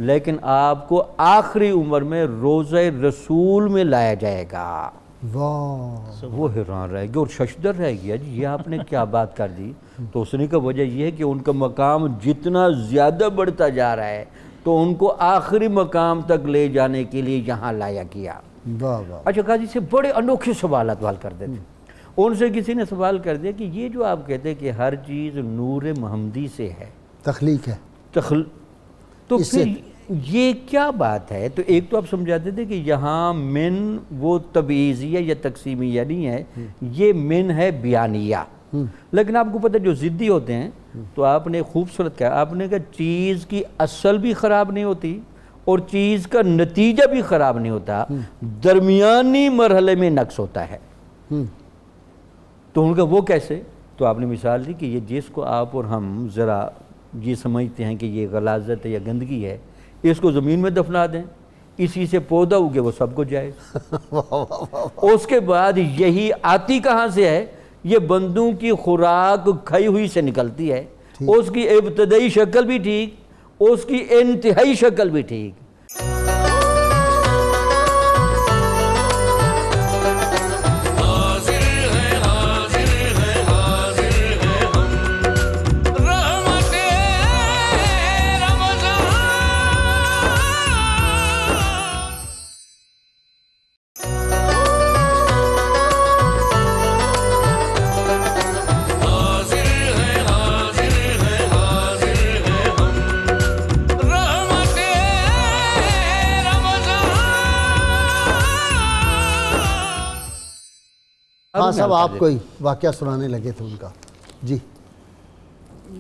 لیکن آپ کو آخری عمر میں روضہ رسول میں لایا جائے گا۔ وہ حیران رہ گیا اور ششدر رہ گیا، جی یہ آپ نے کیا بات کر دی؟ تو اس نے کا وجہ یہ ہے کہ ان کا مقام جتنا زیادہ بڑھتا جا رہا ہے تو ان کو آخری مقام تک لے جانے کے لیے یہاں لایا گیا۔ اچھا قاضی سے بڑے انوکھے سوالات حل کر دیتے، ان سے کسی نے سوال کر دیا کہ یہ جو آپ کہتے ہیں کہ ہر چیز نور محمدی سے ہے، تخلیق ہے، تو پھر یہ کیا بات ہے؟ تو ایک تو آپ سمجھاتے تھے کہ یہاں من وہ تبعیضیہ یا تقسیمیہ نہیں ہے، یہ من ہے بیانیہ، لیکن آپ کو پتہ جو ضدی ہوتے ہیں تو آپ نے خوبصورت کہا، آپ نے کہا چیز کی اصل بھی خراب نہیں ہوتی اور چیز کا نتیجہ بھی خراب نہیں ہوتا، درمیانی مرحلے میں نقص ہوتا ہے۔ تو ان کا وہ کیسے؟ تو آپ نے مثال دی کہ یہ جس کو آپ اور ہم ذرا یہ سمجھتے ہیں کہ یہ غلاظت ہے یا گندگی ہے، اس کو زمین میں دفنا دیں، اسی سے پودا اگے وہ سب کو جائز۔ اس کے بعد یہی آتی کہاں سے ہے؟ یہ بندوں کی خوراک کھائی ہوئی سے نکلتی ہے، اس کی ابتدائی شکل بھی ٹھیک، اس کی انتہائی شکل بھی ٹھیک۔ ہاں صاحب آپ کوئی واقعہ سنانے لگے تھے ان کا؟ جی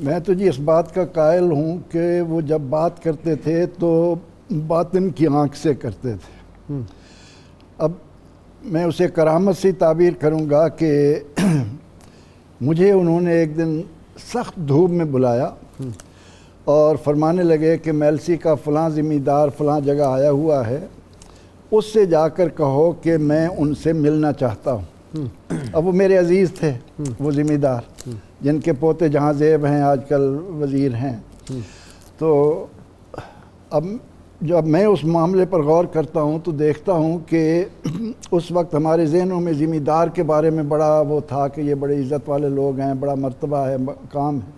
میں تو جی اس بات کا قائل ہوں کہ وہ جب بات کرتے تھے تو باطن کی آنکھ سے کرتے تھے۔ اب میں اسے کرامت سے تعبیر کروں گا کہ مجھے انہوں نے ایک دن سخت دھوپ میں بلایا اور فرمانے لگے کہ میلسی کا فلاں زمیندار فلاں جگہ آیا ہوا ہے، اس سے جا کر کہو کہ میں ان سے ملنا چاہتا ہوں۔ اب وہ میرے عزیز تھے وہ ذمہ دار جن کے پوتے جہاں زیب ہیں آج کل وزیر ہیں. تو اب جب میں اس معاملے پر غور کرتا ہوں تو دیکھتا ہوں کہ اس وقت ہمارے ذہنوں میں ذمہ دار کے بارے میں بڑا وہ تھا کہ یہ بڑے عزت والے لوگ ہیں, بڑا مرتبہ ہے, کام ہے.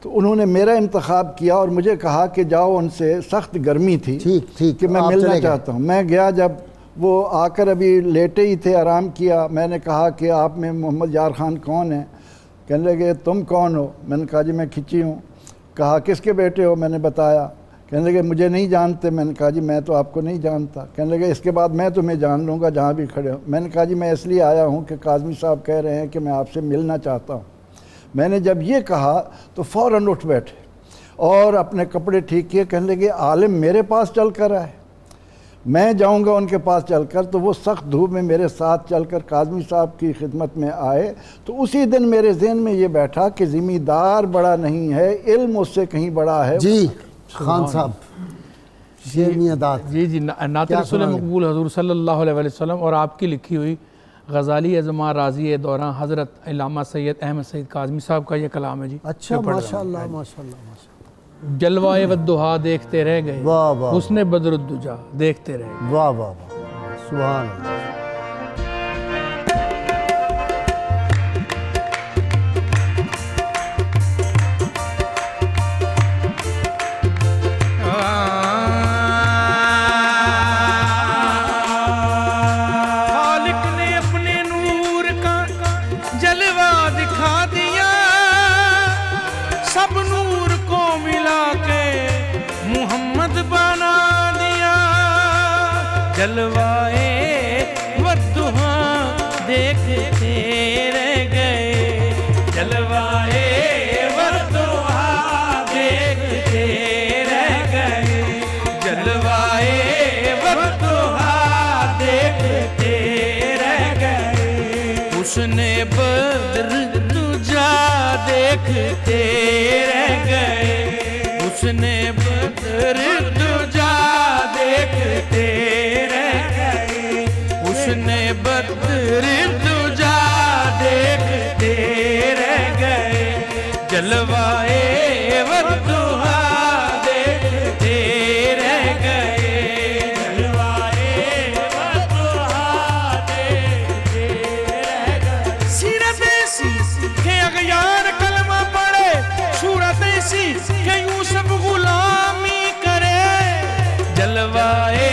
تو انہوں نے میرا انتخاب کیا اور مجھے کہا کہ جاؤ ان سے, سخت گرمی تھی کہ میں ملنا چاہتا ہوں. میں گیا, جب وہ آ کر ابھی لیٹے ہی تھے, آرام کیا, میں نے کہا کہ آپ میں محمد یار خان کون ہیں؟ کہنے لگے تم کون ہو؟ میں نے کہا جی میں کھچی ہوں. کہا کس کے بیٹے ہو؟ میں نے بتایا. کہنے لگے مجھے نہیں جانتے؟ میں نے کہا جی میں تو آپ کو نہیں جانتا. کہنے لگے اس کے بعد میں تمہیں جان لوں گا جہاں بھی کھڑے ہوں. میں نے کہا جی میں اس لیے آیا ہوں کہ کاظمی صاحب کہہ رہے ہیں کہ میں آپ سے ملنا چاہتا ہوں. میں نے جب یہ کہا تو فوراً اٹھ بیٹھے اور اپنے کپڑے ٹھیک کیے. کہنے لگے عالم میرے پاس چل کر آئے, میں جاؤں گا ان کے پاس چل کر. تو وہ سخت دھوپ میں میرے ساتھ چل کر کاظمی صاحب کی خدمت میں آئے. تو اسی دن میرے ذہن میں یہ بیٹھا کہ ذمہ دار بڑا نہیں ہے, علم اس سے کہیں بڑا ہے. جی خان صاحب شیرنی ادات. جی نعت رسول مقبول حضور صلی اللہ علیہ وسلم اور آپ کی لکھی ہوئی غزالی ازما راضی دوران حضرت علامہ سید احمد سعید کاظمی صاحب کا یہ کلام ہے. جی اچھا ماشاءاللہ ماشاءاللہ. جلوائے والدہا دیکھتے رہ گئے, واہ واہ, حسن بدر الدجا دیکھتے رہ گئے. واہ واہ واہ, سبحان اللہ. جلوائے والدہا دیکھتے رہ گئے, جلوائے والدہا دیکھتے رہ گئے, جلوائے والدہا دیکھتے رہ گئے, حسن بدر دجا دیکھتے رہ گئے, حسن بدر دجا دیکھتے بدر دجا دیکھتے رہ گئے, جلوائے والدہا دیکھتے رہ گئے, جلوائے والدہا دیکھتے رہ گئے. سیرت ایسی کہ اغیار کلمہ پڑھے, صورت ایسی کہ یوسف غلامی کرے, جلوائے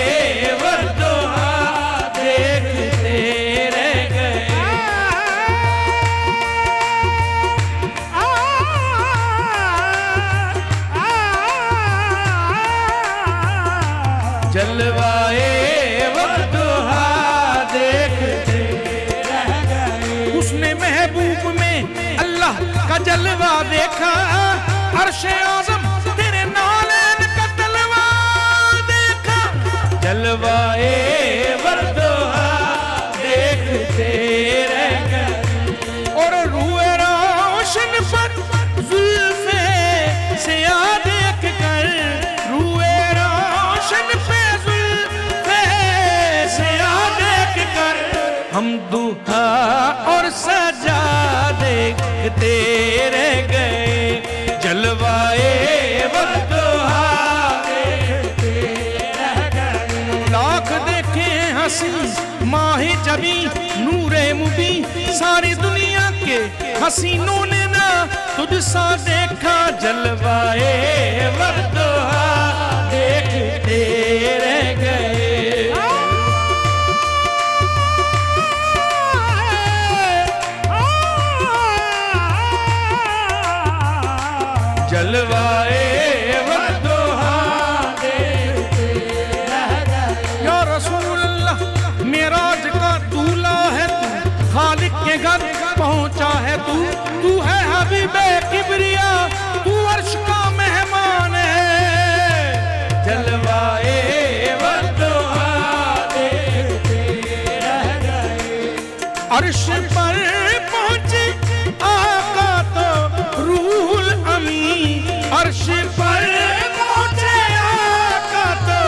جلوائے والدہا دیکھتے رہ گئے. اس نے محبوب میں اللہ کا جلوہ دیکھا, عرش اعظم تیرے نالین کا تلوہ دیکھا, جلوائے والدہا دیکھتے رہ گئے. اور روح روشن پر زلف سیاہ دیکھ کر, روح روشن پر ہم دہا اور سجا دیکھتے رہ گئے, جلوائے والدہا دیکھتے رہ گئے. لاکھ دیکھے ہنسی ماہ جبی نور مبی, ساری دنیا کے حسینوں نے نہ تجھ سا دیکھا, جلوائے والدہا دیکھتے رہ گئے. جلوائے والدہا دیکھتے رہ گئے. یا رسول اللہ معراج کا دولہ ہے تو, خالق کے گھر پہنچا ہے تو, تو ہے حبیب کبریا, تو عرش کا مہمان ہے, جلوائے والدہا دیکھتے رہ گئے. عرش پر پہنچے آقا تو روح الامین, عرش پر پہنچے آقا تو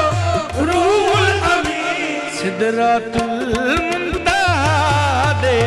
روح الامین, سدرۃ المنتہا دیکھتے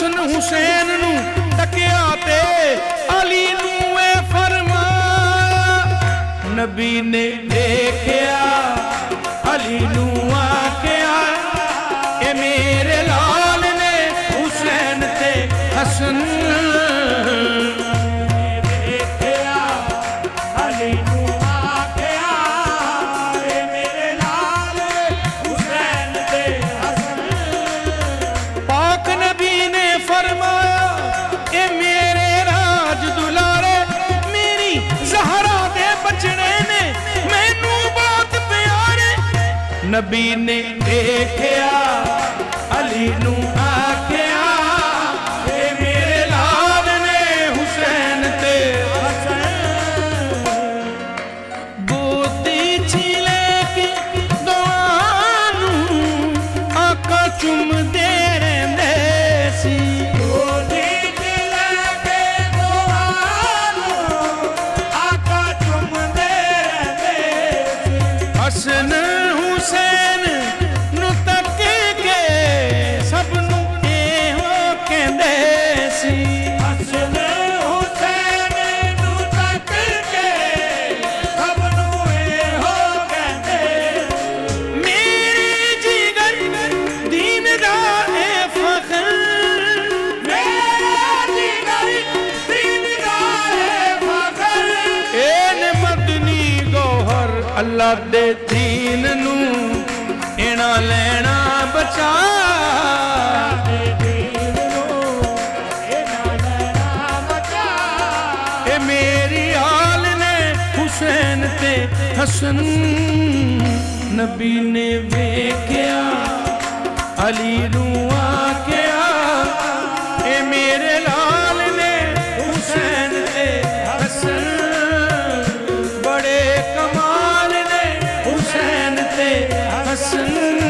ਹਸਨ ਹੁਸੈਨ ਨੂੰ ਤੱਕਿਆ ਤੇ ਅਲੀ ਨੂੰ ਇਹ ਫਰਮਾਇਆ। ਨਬੀ ਨੇ ਦੇਖਿਆ ਅਲੀ ਨੂੰ ਆਖਿਆ ਇਹ ਮੇਰੇ ਲਾਲ ਨੇ ਹੁਸੈਨ ਤੇ ਹਸਨ। ਨਬੀ ਨੇ ਦੇਖਿਆ ਅਲੀ ਨੂੰ ਆਖਿਆ ਇਹ ਮੇਰੇ ਲਾਲ ਨੇ ਹੁਸੈਨ ਤੇ ਹਸਨ। ਗੋਦੀ ਛਿਲੇ ਕੇ ਦੁਆ ਨੂੰ ਆਕਾ ਚੁੰਮਦੇ ਰਹਿੰਦੇ ਸੀ। ਗੋਦੀ ਛਿਲੇ ਕੇ ਦੁਆ ਨੂੰ ਆਕਾ ਚੁੰਮਦੇ ਰਹਿੰਦੇ ਸੀ। ਹਸਨ ਹੁਸੈਨ ਨੂੰ ਤੱਕ ਕੇ ਸਭ ਨੂੰ ਇਹੋ ਕਹਿੰਦੇ ਸੀ। ਹਸਨ ਹੁਸੈਨ ਨੂੰ ਤੱਕ ਕੇ ਸਭ ਨੂੰ ਇਹੋ ਕਹਿੰਦੇ ਮੇਰੀ ਜਿਗਰ ਦੀਨ ਦਾ ਇਹ ਫਖਰ। ਮੇਰਾ ਜਿਗਰ ਦੀਨ ਦਾ ਇਹ ਫਖਰ। ਇਹ ਮਦਨੀ ਗੌਹਰ ਅੱਲਾ ਦੇ ਦੀਨ ਨੂੰ ਇਣਾ ਲੈਣਾ ਬਚਾ। ਇਹ ਮੇਰੀ ਹਾਲ ਨੇ ਹੁਸੈਨ ਤੇ ਹਸਨ। ਨਬੀ ਨੇ ਵੇਖਿਆ ਅਲੀ ਨੂੰ ਆਖਿਆ ਇਹ ਮੇਰੇ ਲਾਲ ਨੇ ਹੁਸੈਨ ਤੇ ਹਸਨ। ਬੜੇ ਕਮਾਲ ਨੇ ਹੁਸੈਨ ਤੇ ਹਸਨ।